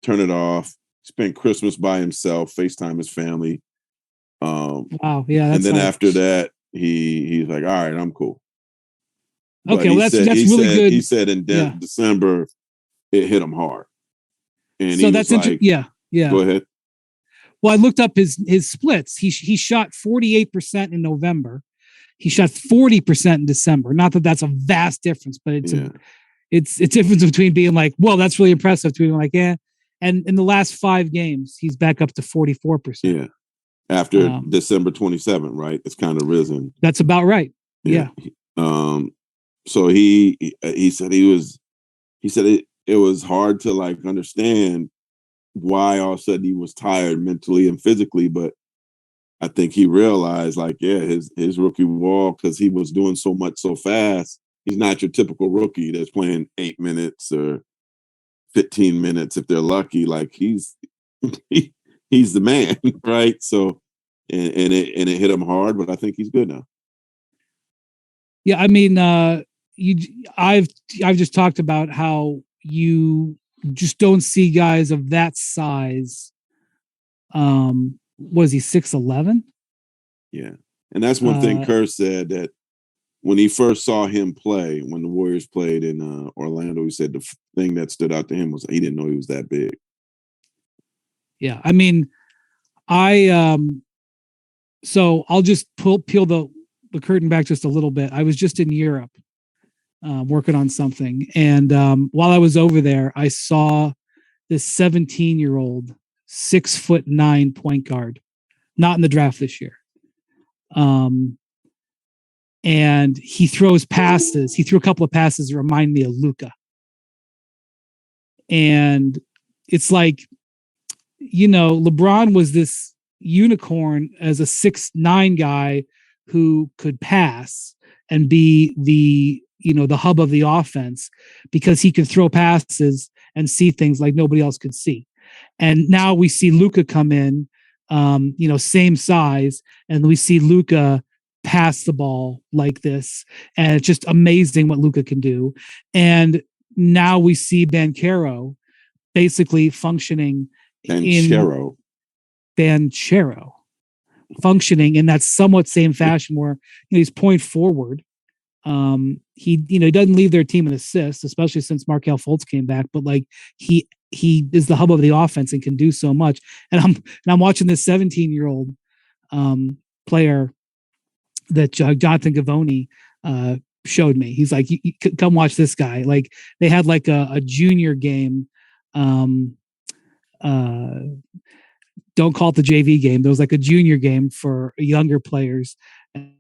Speaker 2: turn it off, spent Christmas by himself, FaceTime his family.
Speaker 1: Wow, yeah.
Speaker 2: And then after that, he's like, all right, I'm cool.
Speaker 1: Okay, well, that's really good.
Speaker 2: He said in December, it hit him hard. And
Speaker 1: so that's like, yeah.
Speaker 2: Go ahead.
Speaker 1: Well, I looked up his splits. He shot 48% in November. He shot 40% in December. Not that that's a vast difference, but it's a difference between being like, well, that's really impressive, to being like, yeah. And in the last 5 games, he's back up to 44%.
Speaker 2: Yeah. After December 27th, right? It's kind of risen.
Speaker 1: That's about right. Yeah.
Speaker 2: So he said it was hard to like understand why all of a sudden he was tired mentally and physically, but I think he realized like, his rookie wall, because he was doing so much so fast. He's not your typical rookie that's playing 8 minutes or 15 minutes if they're lucky. Like he's the man, right? So and it hit him hard, but I think he's good now.
Speaker 1: Yeah, I mean, I've just talked about how you just don't see guys of that size. Was he 6'11"?
Speaker 2: Yeah, and that's one thing Kerr said, that when he first saw him play, when the Warriors played in Orlando, he said the thing that stood out to him was he didn't know he was that big. Yeah,
Speaker 1: I mean, so I'll just peel the curtain back just a little bit. I was just in Europe working on something. And while I was over there, I saw this 17-year-old 6'9" point guard, not in the draft this year. And he throws passes. He threw a couple of passes that remind me of Luka. And it's like, LeBron was this unicorn as a 6'9" guy who could pass and be the hub of the offense, because he could throw passes and see things like nobody else could see. And now we see Luka come in, same size, and we see Luka pass the ball like this, and it's just amazing what Luka can do. And now we see Banchero basically functioning
Speaker 2: Banchero.
Speaker 1: Banchero, functioning in that somewhat same fashion where he's point forward. He doesn't leave their team in assists, especially since Markel Fultz came back, but like he is the hub of the offense and can do so much. And I'm watching this 17-year-old player that Jonathan Gavoni showed me. He's like, come watch this guy. Like they had like a junior game. Don't call it the JV game. There was like a junior game for younger players,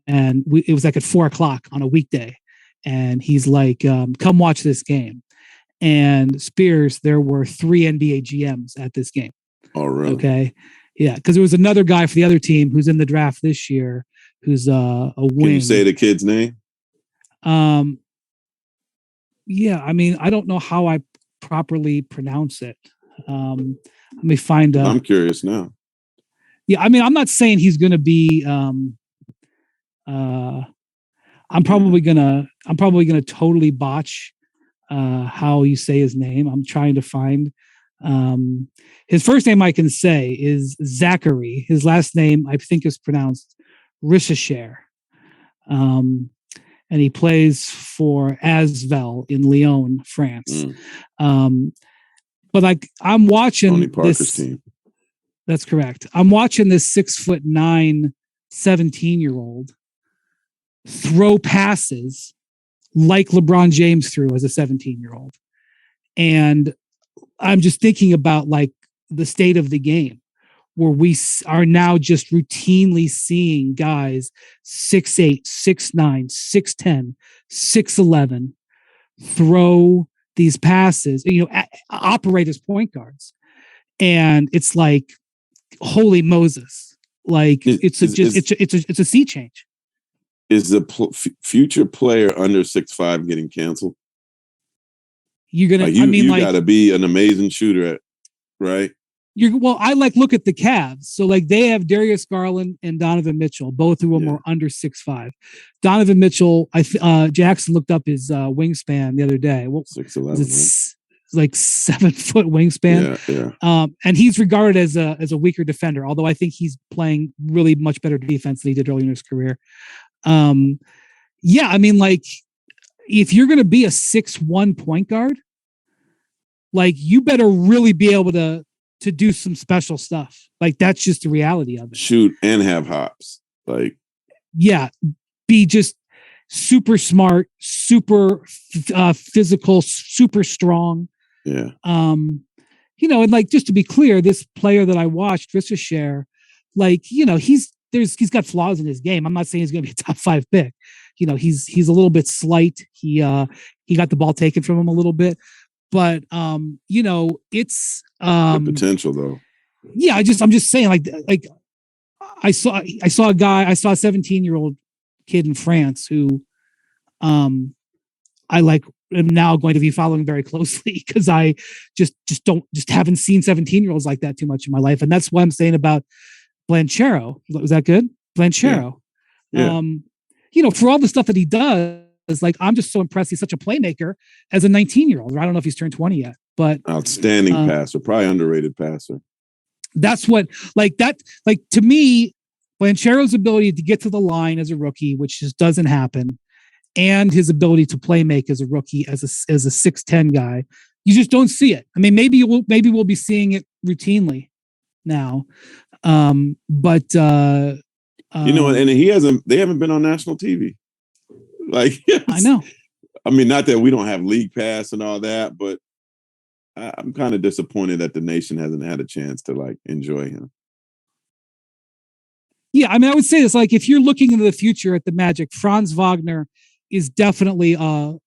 Speaker 1: and it was like at 4:00 on a weekday. And he's like, come watch this game. And Spears, there were 3 NBA GMs at this game.
Speaker 2: Oh, really?
Speaker 1: Okay. Yeah. Because there was another guy for the other team who's in the draft this year who's a wing.
Speaker 2: Can you say the kid's name?
Speaker 1: Yeah. I mean, I don't know how I properly pronounce it. Let me find out.
Speaker 2: I'm curious now.
Speaker 1: Yeah. I mean, I'm not saying he's going to be, I'm probably gonna totally botch how you say his name. I'm trying to find his first name I can say is Zachary. His last name I think is pronounced Richesher. And he plays for Asvel in Lyon, France. But like I'm watching
Speaker 2: Tony Parker's team.
Speaker 1: That's correct. I'm watching this 6'9", 17-year-old throw passes like LeBron James threw as a 17-year-old. And I'm just thinking about like the state of the game where we are now just routinely seeing guys 6'8", 6'9", 6'10", 6'11" throw these passes, operate as point guards. And it's like, holy Moses. Like it's a sea change.
Speaker 2: Is the future player under 6'5" getting canceled?
Speaker 1: You're gonna.
Speaker 2: You got to be an amazing shooter, right?
Speaker 1: I look at the Cavs. So like they have Darius Garland and Donovan Mitchell, both of them are under 6'5". Donovan Mitchell, Jackson looked up his wingspan the other day. Well,
Speaker 2: 6'11",
Speaker 1: it's like 7-foot wingspan.
Speaker 2: Yeah.
Speaker 1: And he's regarded as a weaker defender, although I think he's playing really much better defense than he did early in his career. I mean, like, if you're going to be a 6'1" point guard, like you better really be able to do some special stuff. Like that's just the reality of it.
Speaker 2: Shoot and have hops. Like,
Speaker 1: be just super smart, super physical, super strong.
Speaker 2: Yeah.
Speaker 1: And like, just to be clear, this player that I watched, Richesher, like, he's got flaws in his game. I'm not saying he's going to be a top 5 pick. He's a little bit slight. He got the ball taken from him a little bit, but it's
Speaker 2: good potential though.
Speaker 1: Yeah, I'm just saying, like I saw a 17-year-old kid in France who I like am now going to be following very closely because I just haven't seen 17-year-olds like that too much in my life, and that's what I'm saying about Banchero. Was that good? Banchero.
Speaker 2: Yeah.
Speaker 1: For all the stuff that he does, like I'm just so impressed. He's such a playmaker as a 19-year-old. I don't know if he's turned 20 yet, but
Speaker 2: outstanding passer, probably underrated passer.
Speaker 1: That's what to me, Banchero's ability to get to the line as a rookie, which just doesn't happen, and his ability to play make as a rookie as a 6'10" guy, you just don't see it. I mean, maybe we'll be seeing it routinely now. But and
Speaker 2: they haven't been on national TV. Like,
Speaker 1: I know.
Speaker 2: I mean, not that we don't have league pass and all that, but I'm kind of disappointed that the nation hasn't had a chance to like enjoy him.
Speaker 1: Yeah, I mean, I would say this, like, if you're looking into the future at the Magic, Franz Wagner is definitely a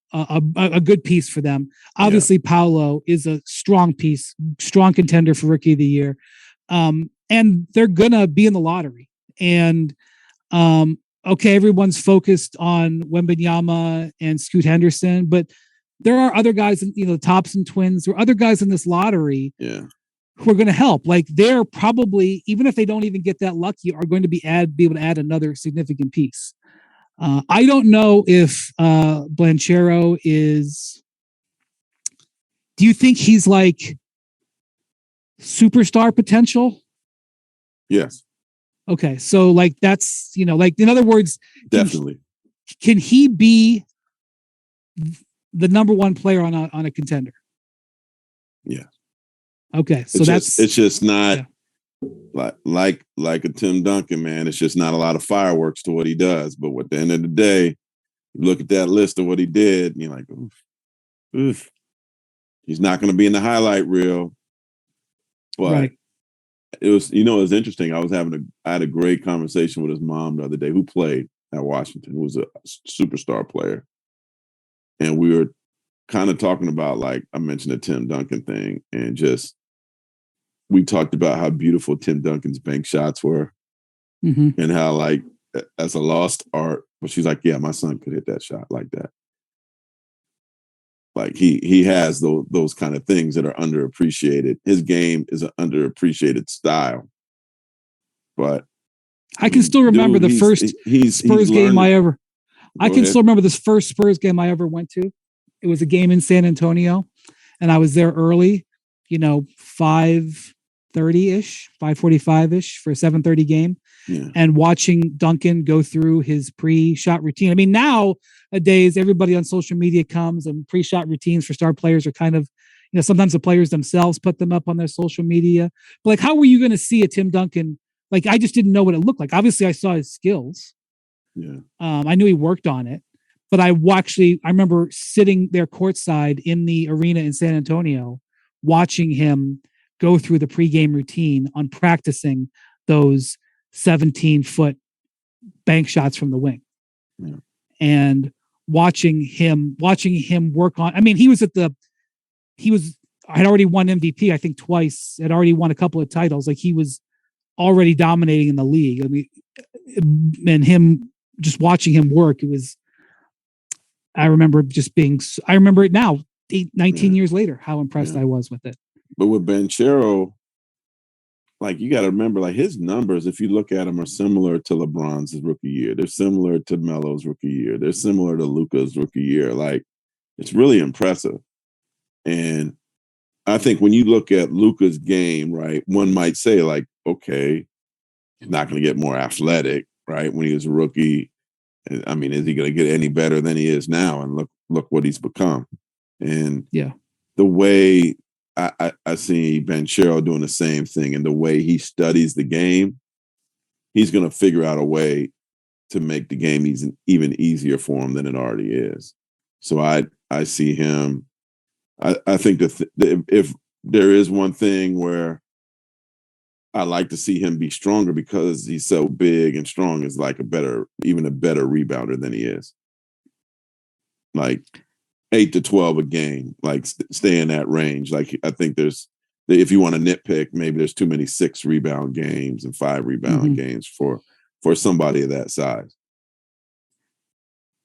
Speaker 1: good piece for them. Obviously, Paolo is a strong piece, strong contender for Rookie of the Year. And they're going to be in the lottery. And, okay, everyone's focused on Wembanyama and Scoot Henderson, but there are other guys, the Thompson twins, or other guys in this lottery who are going to help. Like, they're probably, even if they don't even get that lucky, are going to be able to add another significant piece. I don't know if Banchero is. Do you think he's like superstar potential?
Speaker 2: Yes.
Speaker 1: Okay, so like that's like in other words,
Speaker 2: definitely.
Speaker 1: Can he be the number one player on a contender?
Speaker 2: Yeah.
Speaker 1: Okay, so
Speaker 2: it's just not like a Tim Duncan, man. It's just not a lot of fireworks to what he does. But at the end of the day, you look at that list of what he did, and you're like, oof. He's not going to be in the highlight reel. But it was interesting. I had a great conversation with his mom the other day, who played at Washington, who was a superstar player. And we were kind of talking about, like, I mentioned the Tim Duncan thing, and just we talked about how beautiful Tim Duncan's bank shots were, and how, like, as a lost art. But she's like, yeah, my son could hit that shot like that. Like he has those kind of things that are underappreciated. His game is an underappreciated style. But
Speaker 1: I can still remember the first Spurs game I ever. I can still remember this first Spurs game I ever went to. It was a game in San Antonio, and I was there early. 5:30-ish, 5:45-ish for a 7:30 game.
Speaker 2: Yeah.
Speaker 1: And watching Duncan go through his pre-shot routine. I mean, nowadays, everybody on social media comes, and pre-shot routines for star players are kind of, sometimes the players themselves put them up on their social media. But like, how were you going to see a Tim Duncan? Like, I just didn't know what it looked like. Obviously, I saw his skills.
Speaker 2: Yeah.
Speaker 1: I knew he worked on it, but I remember sitting there courtside in the arena in San Antonio, watching him go through the pregame routine on practicing those 17-foot bank shots from the wing, and watching him work on. I mean, had already won MVP, I think twice, had already won a couple of titles. Like, he was already dominating in the league. I mean, and him just watching him work, I remember it now, 19 years later, how impressed I was with it.
Speaker 2: But with Banchero, like, you got to remember, like, his numbers, if you look at them, are similar to LeBron's rookie year. They're similar to Melo's rookie year. They're similar to Luka's rookie year. Like, it's really impressive. And I think when you look at Luka's game, right, one might say, like, okay, he's not going to get more athletic, right, when he was a rookie. I mean, is he going to get any better than he is now? And look what he's become. And the way I see Banchero doing the same thing, and the way he studies the game, he's going to figure out a way to make the game even easier for him than it already is. So I see him. I think that if there is one thing where I like to see him be stronger, because he's so big and strong, is like even a better rebounder than he is. Like 8 to 12 a game, like stay in that range. Like, I think if you want to nitpick, maybe there's too many 6 rebound games and 5 rebound games for somebody of that size.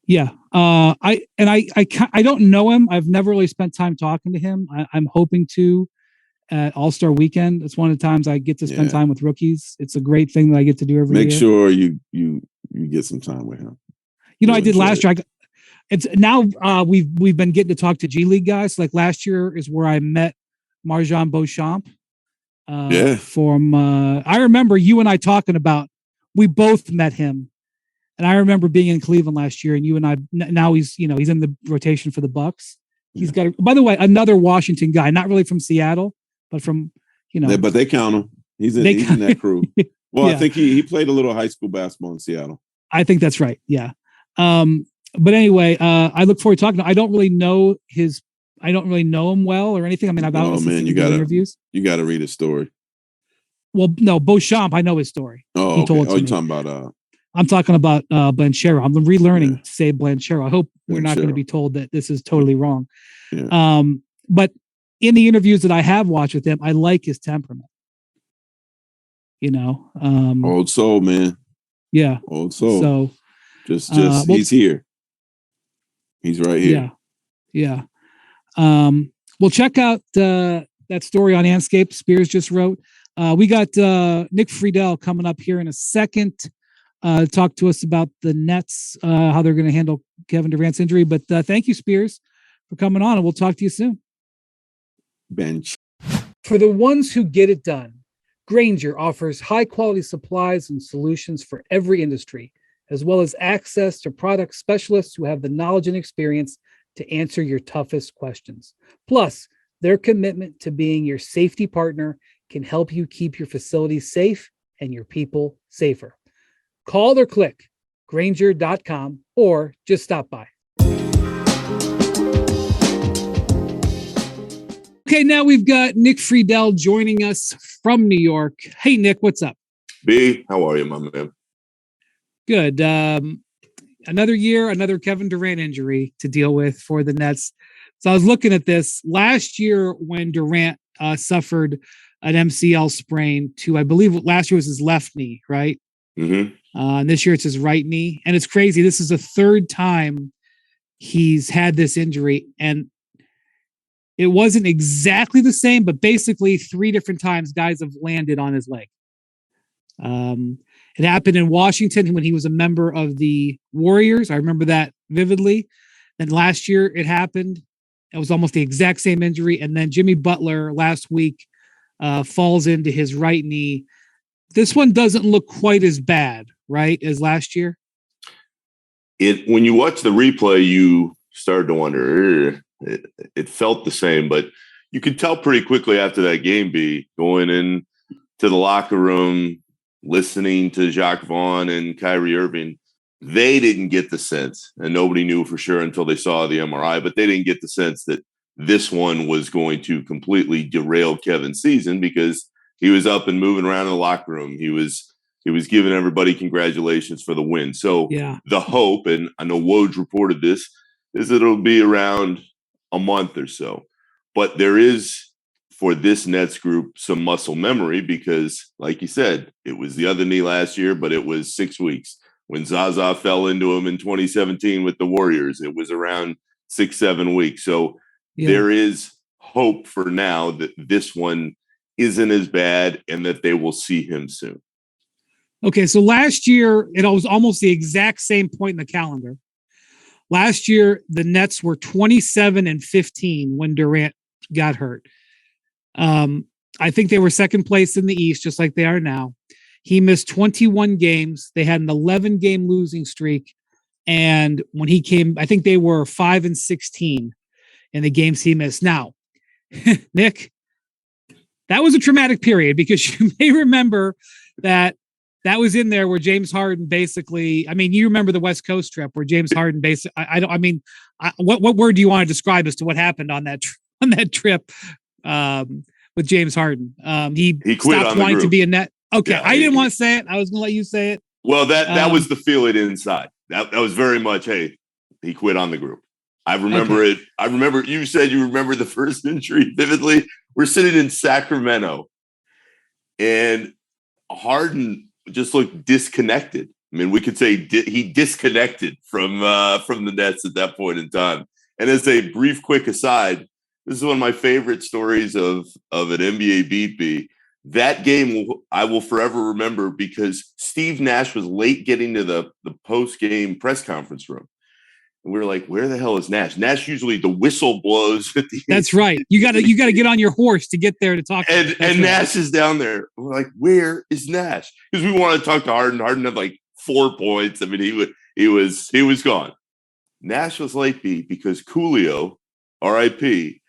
Speaker 1: Yeah. I don't know him. I've never really spent time talking to him. I'm hoping to at All-Star Weekend. It's one of the times I get to spend time with rookies. It's a great thing that I get to do every year.
Speaker 2: Make sure you get some time with him.
Speaker 1: I did last year. It's now we've been getting to talk to G League guys. Like, last year is where I met Marjan Beauchamp. From I remember you and I talking about, we both met him, and I remember being in Cleveland last year, and you and I, now he's in the rotation for the Bucks. He's got, by the way, another Washington guy, not really from Seattle, but from but
Speaker 2: they count him. He's in that crew. Well, I think he played a little high school basketball in Seattle.
Speaker 1: I think that's right. Yeah. But anyway, I look forward to talking to him. I don't really know him well or anything. I mean, I've obviously seen interviews.
Speaker 2: You got to read his story.
Speaker 1: Well, no, Beauchamp, I know his story.
Speaker 2: Oh,
Speaker 1: he told
Speaker 2: you're talking about
Speaker 1: I'm talking about Banchero. I'm relearning to say Banchero. I hope we're not going to be told that this is totally wrong.
Speaker 2: Yeah.
Speaker 1: But in the interviews that I have watched with him, I like his temperament.
Speaker 2: Old soul, man.
Speaker 1: Yeah.
Speaker 2: Old soul.
Speaker 1: So
Speaker 2: just he's here. He's right here.
Speaker 1: Yeah. Well, check out that story on Andscape Spears just wrote. We got Nick Friedell coming up here in a second. Talk to us about the Nets, how they're going to handle Kevin Durant's injury. But thank you, Spears, for coming on, and we'll talk to you soon.
Speaker 2: Bench.
Speaker 1: For the ones who get it done, Grainger offers high-quality supplies and solutions for every industry, as well as access to product specialists who have the knowledge and experience to answer your toughest questions. Plus, their commitment to being your safety partner can help you keep your facilities safe and your people safer. Call or click Grainger.com or just stop by. Okay, now we've got Nick Friedell joining us from New York. Hey, Nick, what's up?
Speaker 3: B, how are you, my man?
Speaker 1: Good. Another year, another Kevin Durant injury to deal with for the Nets. So I was looking at this last year when Durant suffered an MCL sprain to, I believe last year was his left knee, right?
Speaker 3: Mm-hmm.
Speaker 1: And this year it's his right knee. And it's crazy. This is the third time he's had this injury. And it wasn't exactly the same, but basically 3 different times guys have landed on his leg. It happened in Washington when he was a member of the Warriors. I remember that vividly. Then last year it happened. It was almost the exact same injury. And then Jimmy Butler last week falls into his right knee. This one doesn't look quite as bad, right, as last year?
Speaker 3: When you watch the replay, you started to wonder. It felt the same, but you could tell pretty quickly after that game, B, going in to the locker room, listening to Jacques Vaughn and Kyrie Irving, they didn't get the sense, and nobody knew for sure until they saw the MRI, but they didn't get the sense that this one was going to completely derail Kevin's season because he was up and moving around in the locker room. He was giving everybody congratulations for the win. So
Speaker 1: yeah,
Speaker 3: the hope, and I know Woj reported this, is that it'll be around a month or so. But there is, for this Nets group, some muscle memory because, like you said, it was the other knee last year, but it was 6 weeks. When Zaza fell into him in 2017 with the Warriors, it was around 6-7 weeks. So there is hope for now that this one isn't as bad and that they will see him soon.
Speaker 1: Okay, so last year, it was almost the exact same point in the calendar. Last year, the Nets were 27-15 when Durant got hurt. I think they were second place in the East, just like they are now. He missed 21 games. They had an 11-game losing streak. And when he came, I think they were 5-16 in the games he missed. Now, Nick, that was a traumatic period because you may remember that was in there where James Harden basically, I mean, you remember the West Coast trip where James Harden basically, what word do you want to describe as to what happened on that trip with James Harden? He stopped wanting to be a net. Okay. Yeah, I didn't want to say it. I was going to let you say it.
Speaker 3: Well, that was the feeling inside. That was very much, hey, he quit on the group. I remember it. I remember you said you remember the first injury vividly. We're sitting in Sacramento and Harden just looked disconnected. I mean, we could say he disconnected from the Nets at that point in time. And as a brief, quick aside, this is one of my favorite stories of an NBA beat. That game I will forever remember because Steve Nash was late getting to the post-game press conference room. And we were like, where the hell is Nash? Nash usually the whistle blows at the
Speaker 1: That's right. You gotta get on your horse to get there to talk to him.
Speaker 3: And Nash is down there. We're like, where is Nash? Because we want to talk to Harden. Harden had like 4 points. I mean, he was gone. Nash was late because Coolio, RIP,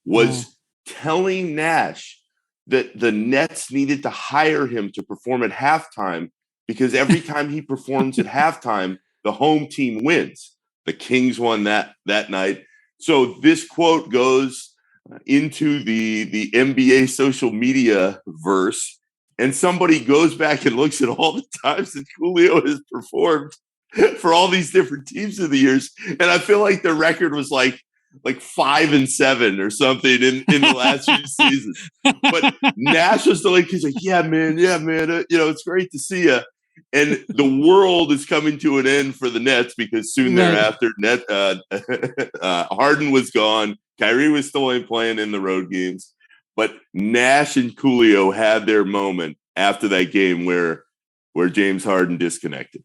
Speaker 3: was telling Nash that the Nets needed to hire him to perform at halftime because every time he performs at halftime, the home team wins. The Kings won that night. So this quote goes into the NBA social media verse, and somebody goes back and looks at all the times that Coolio has performed for all these different teams in the years. And I feel like the record was like 5-7 or something in the last few seasons. But Nash was still he's like, yeah, man, it's great to see you. And the world is coming to an end for the Nets because soon thereafter, Harden was gone. Kyrie was still playing in the road games. But Nash and Coolio had their moment after that game where James Harden disconnected.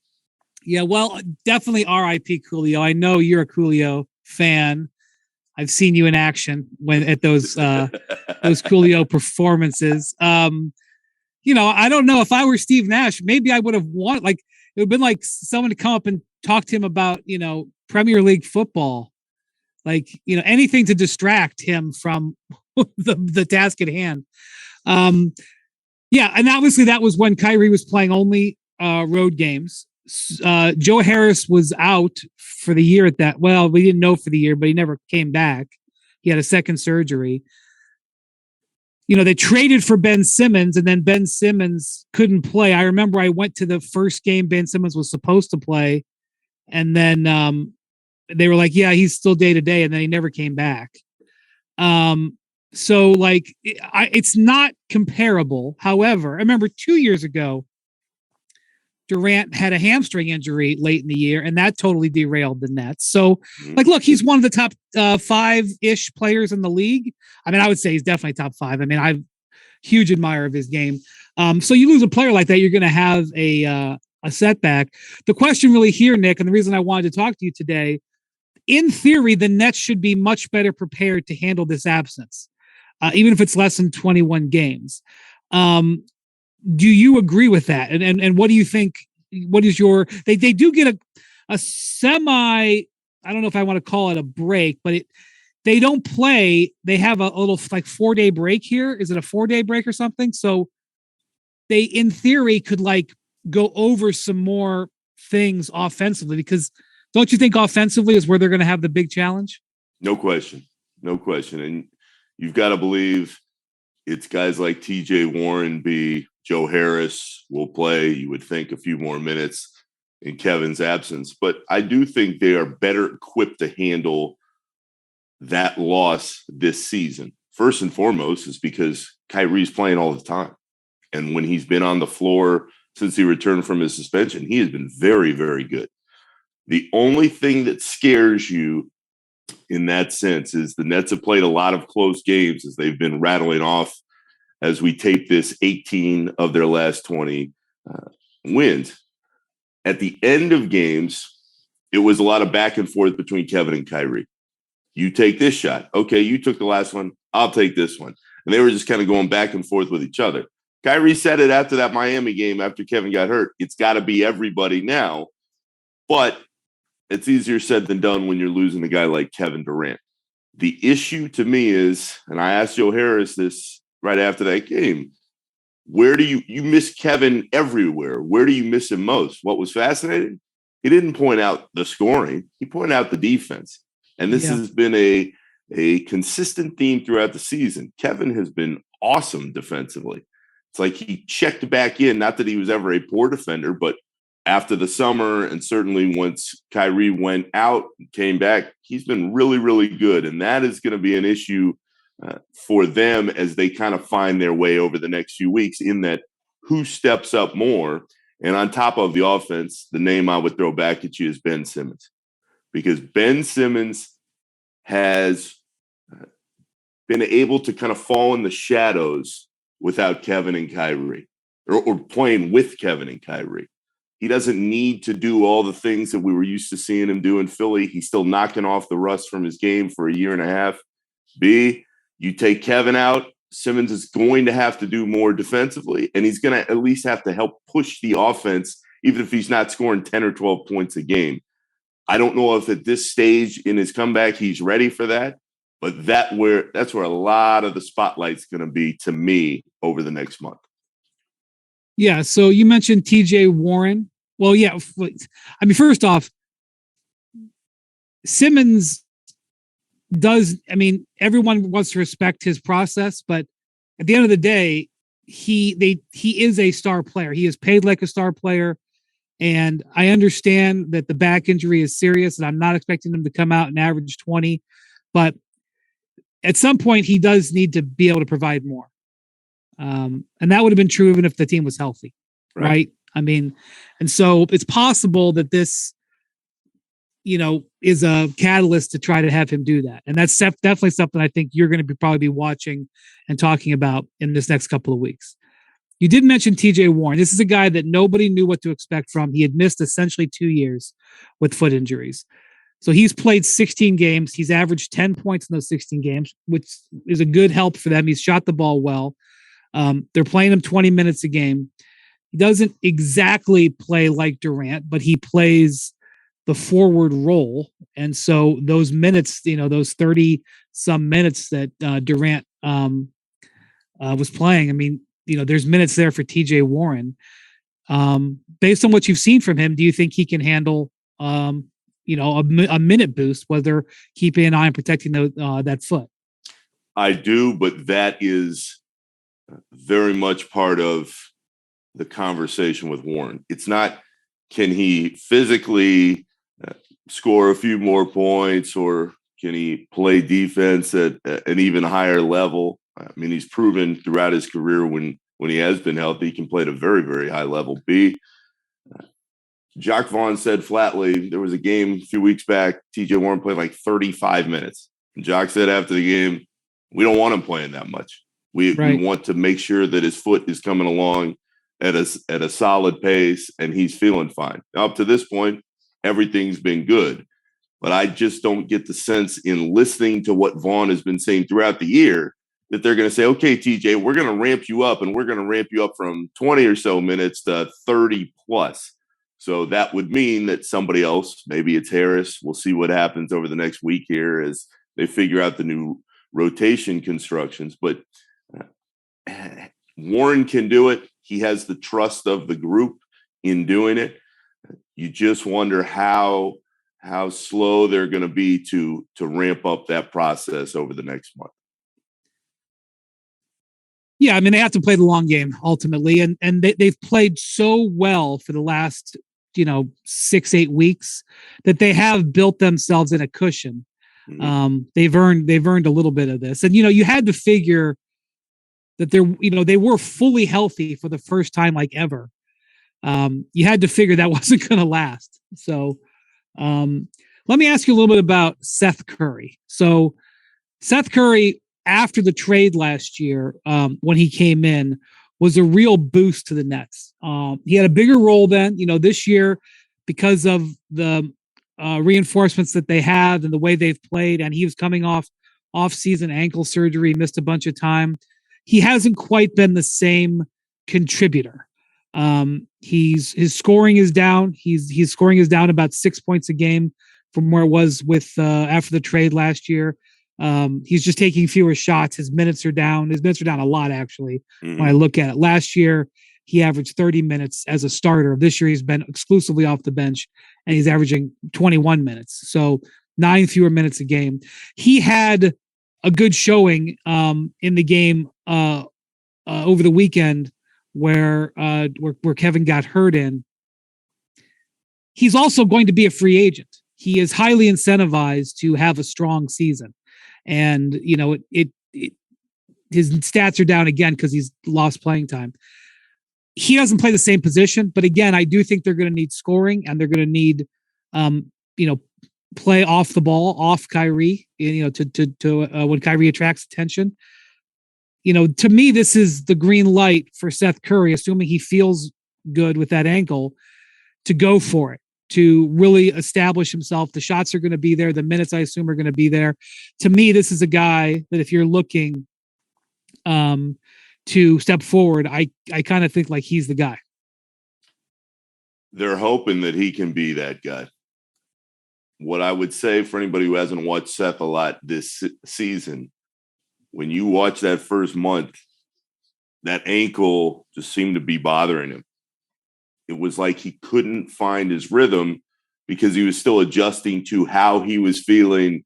Speaker 1: Yeah, well, definitely R.I.P. Coolio. I know you're a Coolio fan. I've seen you in action when at those Coolio performances. I don't know if I were Steve Nash, maybe I would have wanted, like, it would have been like someone to come up and talk to him about, Premier League football, like, anything to distract him from the task at hand. And obviously that was when Kyrie was playing only road games. Joe Harris was out for the year we didn't know for the year, but he never came back. He had a second surgery. They traded for Ben Simmons, and then Ben Simmons couldn't play. I remember I went to the first game Ben Simmons was supposed to play, and then they were like, yeah, he's still day to day, and then he never came back. So like, it's not comparable. However, I remember 2 years ago, Durant had a hamstring injury late in the year, and that totally derailed the Nets. So, like, look, he's one of the top 5-ish players in the league. I mean, I would say he's definitely top 5. I mean, I'm huge admirer of his game. So you lose a player like that, you're going to have a setback. The question really here, Nick, and the reason I wanted to talk to you today, in theory, the Nets should be much better prepared to handle this absence, even if it's less than 21 games. Do you agree with that? And what do you think? What is your? They do get a semi. I don't know if I want to call it a break, but they don't play. They have a little like 4-day break here. Is it a 4-day break or something? So they, in theory, could like go over some more things offensively, because don't you think offensively is where they're going to have the big challenge?
Speaker 3: No question. And you've got to believe it's guys like TJ Warren, Joe Harris will play, you would think, a few more minutes in Kevin's absence. But I do think they are better equipped to handle that loss this season. First and foremost is because Kyrie's playing all the time. And when he's been on the floor since he returned from his suspension, he has been very, very good. The only thing that scares you in that sense is the Nets have played a lot of close games as they've been rattling off, as we tape this, 18 of their last 20 wins. At the end of games, it was a lot of back and forth between Kevin and Kyrie. You take this shot. Okay, you took the last one. I'll take this one. And they were just kind of going back and forth with each other. Kyrie said it after that Miami game after Kevin got hurt. It's got to be everybody now. But it's easier said than done when you're losing a guy like Kevin Durant. The issue to me is, and I asked Joe Harris this right after that game, where do you miss Kevin everywhere? Where do you miss him most? What was fascinating? He didn't point out the scoring. He pointed out the defense. And this has been a consistent theme throughout the season. Kevin has been awesome defensively. It's like he checked back in, not that he was ever a poor defender, but after the summer, and certainly once Kyrie went out and came back, he's been really, really good. And that is going to be an issue for them as they kind of find their way over the next few weeks, in that who steps up more. And on top of the offense, the name I would throw back at you is Ben Simmons, because Ben Simmons has been able to kind of fall in the shadows without Kevin and Kyrie, or playing with Kevin and Kyrie. He doesn't need to do all the things that we were used to seeing him do in Philly. He's still knocking off the rust from his game for a year and a half. You take Kevin out, Simmons is going to have to do more defensively, and he's going to at least have to help push the offense, even if he's not scoring 10 or 12 points a game. I don't know if at this stage in his comeback he's ready for that, but that's where a lot of the spotlight's going to be, to me, over the next month.
Speaker 1: Yeah, so you mentioned TJ Warren. Well, yeah, I mean, first off, Simmons everyone wants to respect his process, but at the end of the day, he is a star player. He is paid like a star player. And I understand that the back injury is serious, and I'm not expecting him to come out and average 20, but at some point he does need to be able to provide more. And that would have been true even if the team was healthy. Right? I mean, and so it's possible that this, is a catalyst to try to have him do that. And that's definitely something I think you're going to probably be watching and talking about in this next couple of weeks. You did mention TJ Warren. This is a guy that nobody knew what to expect from. He had missed essentially 2 years with foot injuries. So he's played 16 games. He's averaged 10 points in those 16 games, which is a good help for them. He's shot the ball well. They're playing him 20 minutes a game. He doesn't exactly play like Durant, but he plays the forward role. And so those minutes, those 30 some minutes that Durant was playing, I mean, there's minutes there for TJ Warren. Based on what you've seen from him, do you think he can handle, a minute boost, whether keeping an eye on protecting that foot?
Speaker 3: I do, but that is very much part of the conversation with Warren. It's not, can he physically score a few more points, or can he play defense at an even higher level? I mean, he's proven throughout his career when he has been healthy, he can play at a very, very high level. Jacques Vaughn said flatly, there was a game a few weeks back, TJ Warren played like 35 minutes. And Jacques said after the game, we don't want him playing that much. We want to make sure that his foot is coming along at a solid pace and he's feeling fine. Now, up to this point, everything's been good. But I just don't get the sense in listening to what Vaughn has been saying throughout the year that they're going to say, okay, TJ, we're going to ramp you up, and we're going to ramp you up from 20 or so minutes to 30 plus. So that would mean that somebody else, maybe it's Harris, we'll see what happens over the next week here as they figure out the new rotation constructions. But Warren can do it. He has the trust of the group in doing it. You just wonder how slow they're going to be to ramp up that process over the next month.
Speaker 1: Yeah, I mean, they have to play the long game ultimately, and they've played so well for the last 6-8 weeks that they have built themselves in a cushion. Mm-hmm. They've earned a little bit of this, and you had to figure that they were fully healthy for the first time like ever. You had to figure that wasn't going to last. So let me ask you a little bit about Seth Curry. So Seth Curry, after the trade last year, when he came in, was a real boost to the Nets. He had a bigger role then, this year, because of the reinforcements that they have and the way they've played. And he was coming off-season ankle surgery, missed a bunch of time. He hasn't quite been the same contributor. His scoring is down. His scoring is down about 6 points a game from where it was with after the trade last year. He's just taking fewer shots. His minutes are down. His minutes are down a lot, actually, when I look at it. Last year, he averaged 30 minutes as a starter. This year, he's been exclusively off the bench, and he's averaging 21 minutes. So 9 fewer minutes a game. He had a good showing in the game over the weekend where Kevin got hurt in. He's also going to be a free agent. He is highly incentivized to have a strong season. And, his stats are down again because he's lost playing time. He doesn't play the same position, but again, I do think they're going to need scoring, and they're going to need, play off the ball, off Kyrie, to when Kyrie attracts attention. To me, this is the green light for Seth Curry, assuming he feels good with that ankle, to go for it, to really establish himself. The shots are going to be there. The minutes, I assume, are going to be there. To me, this is a guy that if you're looking to step forward, I kind of think like he's the guy.
Speaker 3: They're hoping that he can be that guy. What I would say for anybody who hasn't watched Seth a lot this season, when you watch that first month, that ankle just seemed to be bothering him. It was like he couldn't find his rhythm because he was still adjusting to how he was feeling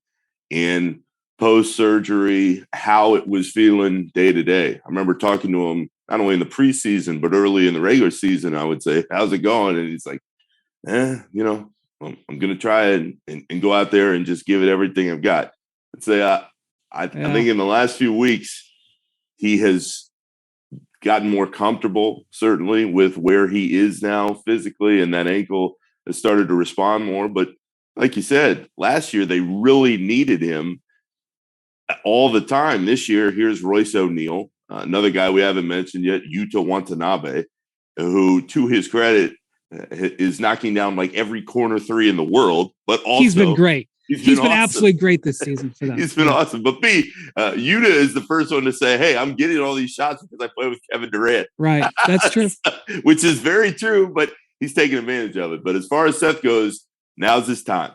Speaker 3: in post-surgery, how it was feeling day to day. I remember talking to him not only in the preseason, but early in the regular season. I would say, how's it going? And he's like, I'm going to try and go out there and just give it everything I've got. I'd say I think in the last few weeks, he has gotten more comfortable, certainly, with where he is now physically, and that ankle has started to respond more. But like you said, last year, they really needed him all the time. This year, here's Royce O'Neal, another guy we haven't mentioned yet, Yuta Watanabe, who, to his credit, is knocking down like every corner three in the world, but also
Speaker 1: he's been great. He's been
Speaker 3: awesome.
Speaker 1: absolutely great this season for them.
Speaker 3: He's been awesome. But Yuta is the first one to say, hey, I'm getting all these shots because I play with Kevin Durant.
Speaker 1: Right. That's true.
Speaker 3: Which is very true, but he's taking advantage of it. But as far as Seth goes, now's his time.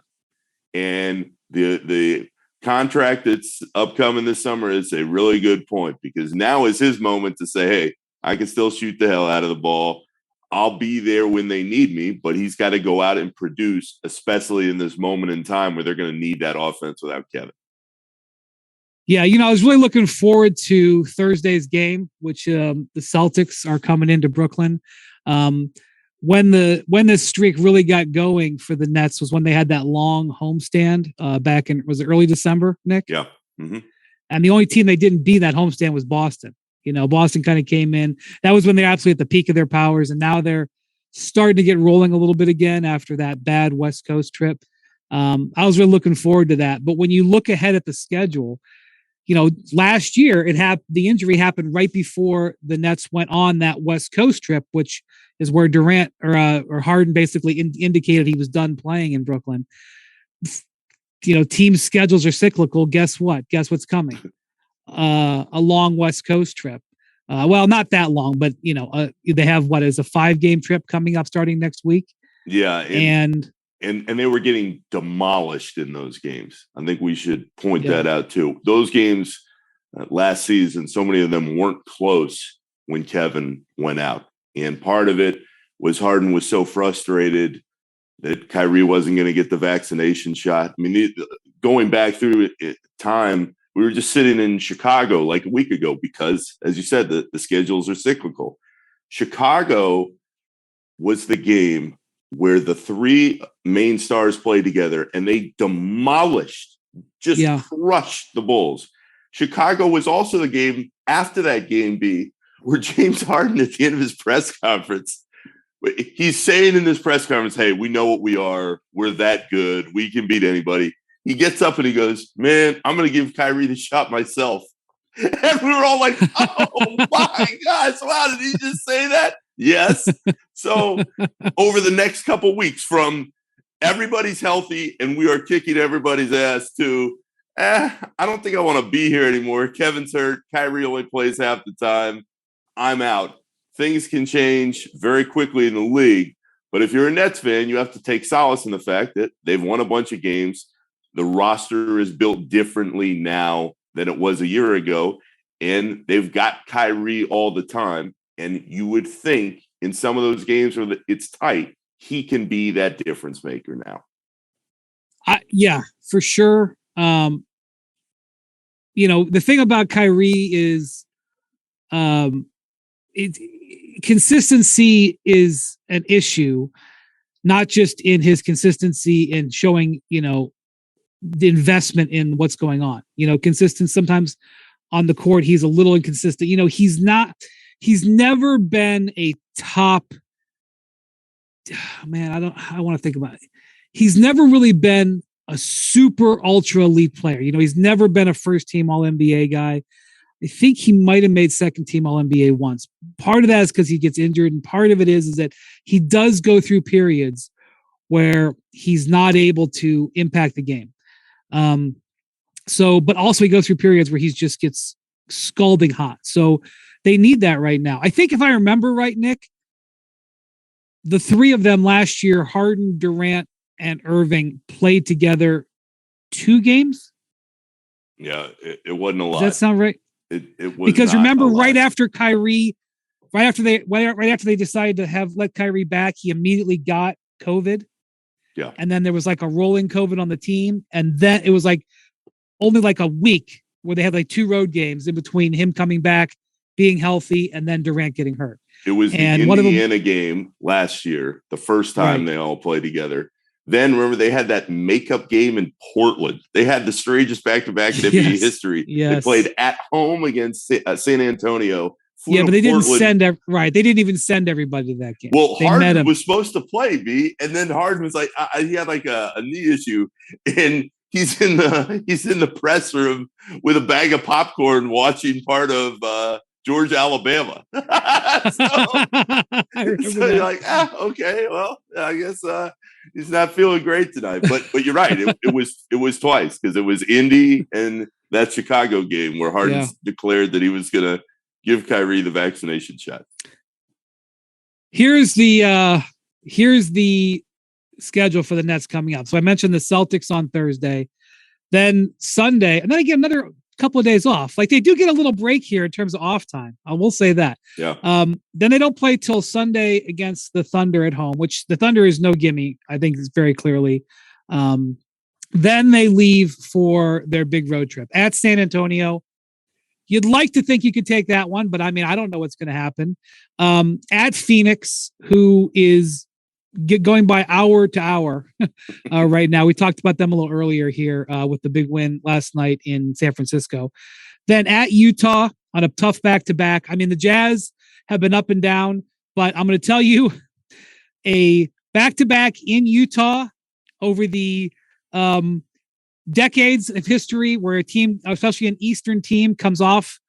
Speaker 3: And the contract that's upcoming this summer is a really good point, because now is his moment to say, hey, I can still shoot the hell out of the ball. I'll be there when they need me, but he's got to go out and produce, especially in this moment in time where they're going to need that offense without Kevin.
Speaker 1: Yeah, I was really looking forward to Thursday's game, which the Celtics are coming into Brooklyn. When this streak really got going for the Nets was when they had that long homestand back in, was it early December, Nick?
Speaker 3: Yeah. Mm-hmm.
Speaker 1: And the only team they didn't beat that homestand was Boston. Boston kind of came in. That was when they're absolutely at the peak of their powers, and now they're starting to get rolling a little bit again after that bad West Coast trip. I was really looking forward to that. But when you look ahead at the schedule, last year the injury happened right before the Nets went on that West Coast trip, which is where Durant or Harden basically indicated he was done playing in Brooklyn. Team schedules are cyclical. Guess what? Guess what's coming? A long West Coast trip. Well, not that long, but they have what is a 5-game trip coming up starting next week.
Speaker 3: Yeah,
Speaker 1: and
Speaker 3: they were getting demolished in those games. I think we should point that out too. Those games last season, so many of them weren't close when Kevin went out, and part of it was Harden was so frustrated that Kyrie wasn't going to get the vaccination shot. I mean, going back through time. We were just sitting in Chicago like a week ago because, as you said, the schedules are cyclical. Chicago was the game where the 3 main stars played together and they demolished, crushed the Bulls. Chicago was also the game after that game B where James Harden at the end of his press conference, he's saying in this press conference, hey, we know what we are. We're that good. We can beat anybody. He gets up and he goes, man, I'm going to give Kyrie the shot myself. And we were all like, oh, my gosh, wow, did he just say that? Yes. So over the next couple weeks, from everybody's healthy and we are kicking everybody's ass to, I don't think I want to be here anymore. Kevin's hurt. Kyrie only plays half the time. I'm out. Things can change very quickly in the league. But if you're a Nets fan, you have to take solace in the fact that they've won a bunch of games. The roster is built differently now than it was a year ago, and they've got Kyrie all the time. And you would think in some of those games where it's tight, he can be that difference maker now.
Speaker 1: Yeah, for sure. The thing about Kyrie is consistency is an issue, not just in his consistency in showing, the investment in what's going on, consistent. Sometimes on the court, he's a little inconsistent. He's never been a top, man. I want to think about it. He's never really been a super ultra elite player. He's never been a first team all NBA guy. I think he might've made second team all NBA once. Part of that is because he gets injured. And part of it is that he does go through periods where he's not able to impact the game. But also he goes through periods where he just gets scalding hot. So they need that right now. I think if I remember right, Nick, the 3 of them last year, Harden, Durant, and Irving, played together 2 games.
Speaker 3: Yeah, it wasn't a lot.
Speaker 1: Does that sound right?
Speaker 3: It was,
Speaker 1: because remember right after they decided to let Kyrie back, he immediately got COVID.
Speaker 3: Yeah.
Speaker 1: And then there was like a rolling COVID on the team. And then it was like only like a week where they had like 2 road games in between him coming back, being healthy, and then Durant getting hurt.
Speaker 3: It was the Indiana game last year, the first time they all played together. Then remember they had that makeup game in Portland. They had the strangest back-to-back in NBA history.
Speaker 1: Yes.
Speaker 3: They played at home against San Antonio.
Speaker 1: Yeah, but they didn't They didn't even send everybody to that game.
Speaker 3: Well,
Speaker 1: they
Speaker 3: Harden was supposed to play, B, and then Harden was like, he had like a knee issue, and he's in the press room with a bag of popcorn watching part of Georgia, Alabama. So you're like, okay, well, I guess he's not feeling great tonight. But you're right. It was twice, because it was Indy and that Chicago game where Harden declared that he was going to give Kyrie the vaccination shot.
Speaker 1: Here's the schedule for the Nets coming up. So I mentioned the Celtics on Thursday, then Sunday, and then again another couple of days off. Like, they do get a little break here in terms of off time. I will say that.
Speaker 3: Yeah.
Speaker 1: Then they don't play till Sunday against the Thunder at home, which the Thunder is no gimme. I think it's very clearly. Then they leave for their big road trip at San Antonio. You'd like to think you could take that one, but I mean, I don't know what's going to happen. At Phoenix, who is going by hour to hour right now. We talked about them a little earlier here with the big win last night in San Francisco. Then at Utah on a tough back-to-back. I mean, the Jazz have been up and down, but I'm going to tell you, a back-to-back in Utah over the decades of history where a team, especially an Eastern team, comes off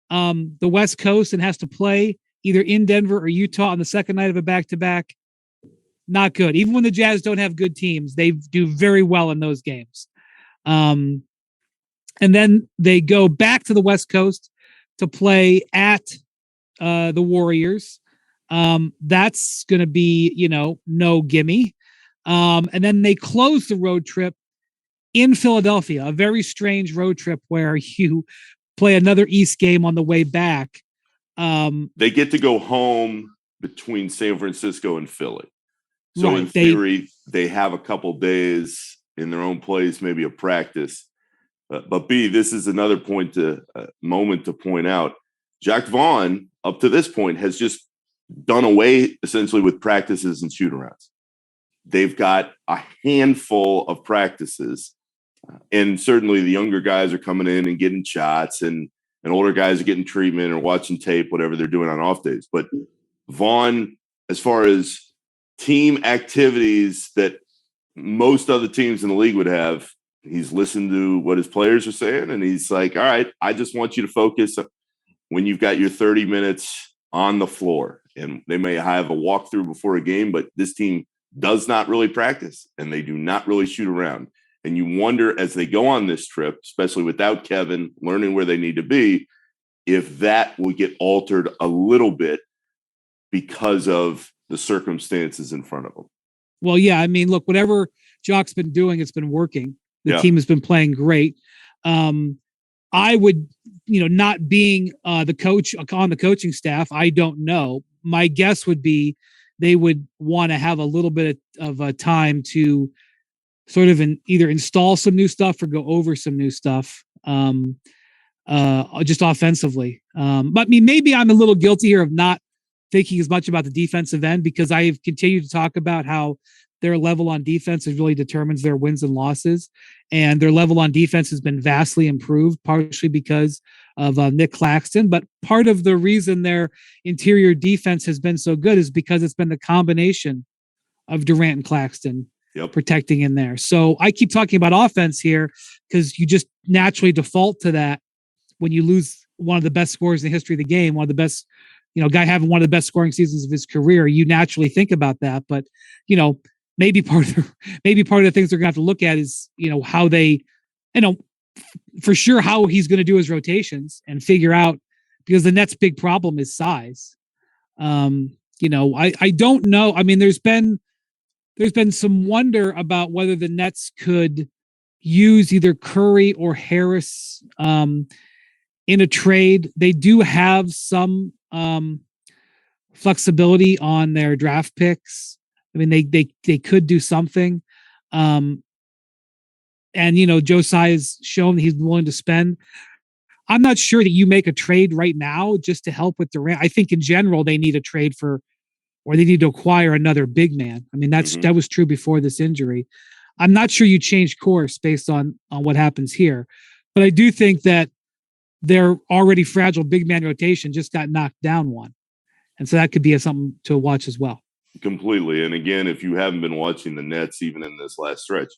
Speaker 1: the West Coast and has to play either in Denver or Utah on the second night of a back-to-back. Not good. Even when the Jazz don't have good teams, they do very well in those games. And then they go back to the West Coast to play at the Warriors. That's going to be, no gimme. And then they close the road trip in Philadelphia, a very strange road trip where you play another East game on the way back.
Speaker 3: They get to go home between San Francisco and Philly. So in theory, they have a couple days in their own place, maybe a practice. But B, this is another moment to point out. Jacques Vaughn, up to this point, has just done away essentially with practices and shoot-arounds. They've got a handful of practices, and certainly the younger guys are coming in and getting shots, and older guys are getting treatment or watching tape, whatever they're doing on off days. But Vaughn, as far as team activities that most other teams in the league would have, he's listened to what his players are saying, and he's like, all right, I just want you to focus when you've got your 30 minutes on the floor. And they may have a walkthrough before a game, but this team does not really practice, and they do not really shoot around. And you wonder, as they go on this trip, especially without Kevin, learning where they need to be, if that will get altered a little bit because of the circumstances in front of them.
Speaker 1: Well, yeah, I mean, look, whatever Jock's been doing, it's been working. The team has been playing great. I would, not being the coach on the coaching staff, I don't know. My guess would be they would want to have a little bit of a time to sort of either install some new stuff or go over some new stuff, just offensively. But I mean, maybe I'm a little guilty here of not thinking as much about the defensive end, because I've continued to talk about how their level on defense really determines their wins and losses. And their level on defense has been vastly improved, partially because of Nick Claxton. But part of the reason their interior defense has been so good is because it's been the combination of Durant and Claxton protecting in there. So I keep talking about offense here because you just naturally default to that when you lose one of the best scorers in the history of the game, one of the best, guy having one of the best scoring seasons of his career. You naturally think about that, but maybe part of the things they're gonna have to look at is how they, for sure how he's going to do his rotations and figure out, because the Nets' big problem is size. I don't know. I mean, there's been some wonder about whether the Nets could use either Curry or Harris in a trade. They do have some flexibility on their draft picks. I mean, they could do something. And Josiah's shown that he's willing to spend. I'm not sure that you make a trade right now just to help with Durant. I think in general they need a trade or they need to acquire another big man. I mean, that was true before this injury. I'm not sure you change course based on what happens here, but I do think that their already fragile big man rotation just got knocked down one. And so that could be something to watch as well.
Speaker 3: Completely. And again, if you haven't been watching the Nets, even in this last stretch,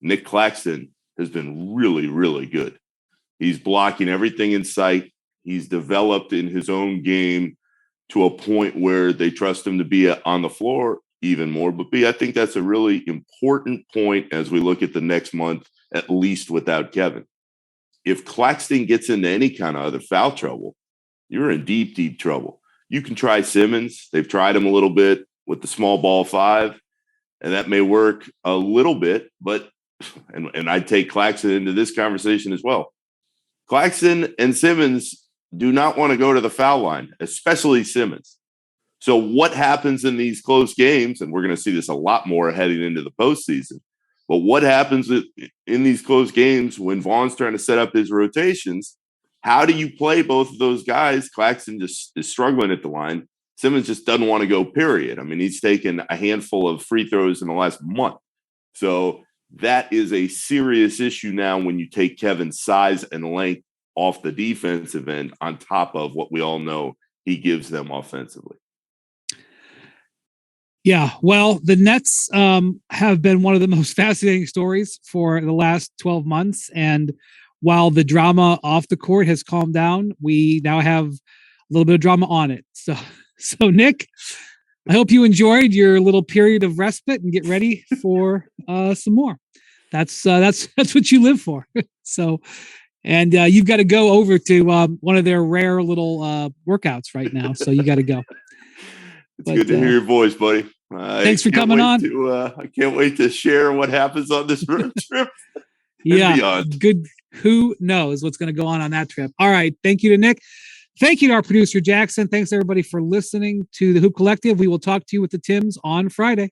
Speaker 3: Nick Claxton has been really, really good. He's blocking everything in sight. He's developed in his own game to a point where they trust him to be on the floor even more. But B, I think that's a really important point as we look at the next month, at least without Kevin. If Claxton gets into any kind of other foul trouble, you're in deep, deep trouble. You can try Simmons. They've tried him a little bit with the small ball 5, and that may work a little bit, but and I'd take Claxton into this conversation as well. Claxton and Simmons do not want to go to the foul line, especially Simmons. So what happens in these close games, and we're going to see this a lot more heading into the postseason, but what happens in these close games when Vaughn's trying to set up his rotations? How do you play both of those guys? Claxton just is struggling at the line. Simmons just doesn't want to go, period. I mean, he's taken a handful of free throws in the last month. So that is a serious issue now when you take Kevin's size and length off the defensive end on top of what we all know he gives them offensively.
Speaker 1: Yeah, well, the Nets have been one of the most fascinating stories for the last 12 months. And while the drama off the court has calmed down, we now have a little bit of drama on it. So Nick, I hope you enjoyed your little period of respite and get ready for some more. That's what you live for. So, and you've got to go over to one of their rare little workouts right now. So you got to go.
Speaker 3: It's good to hear your voice, buddy.
Speaker 1: Thanks for coming on.
Speaker 3: I can't wait to share what happens on this road trip.
Speaker 1: Yeah,
Speaker 3: beyond.
Speaker 1: Good. Who knows what's going to go on that trip? All right. Thank you to Nick. Thank you to our producer, Jackson. Thanks, everybody, for listening to the Hoop Collective. We will talk to you with the Tims on Friday.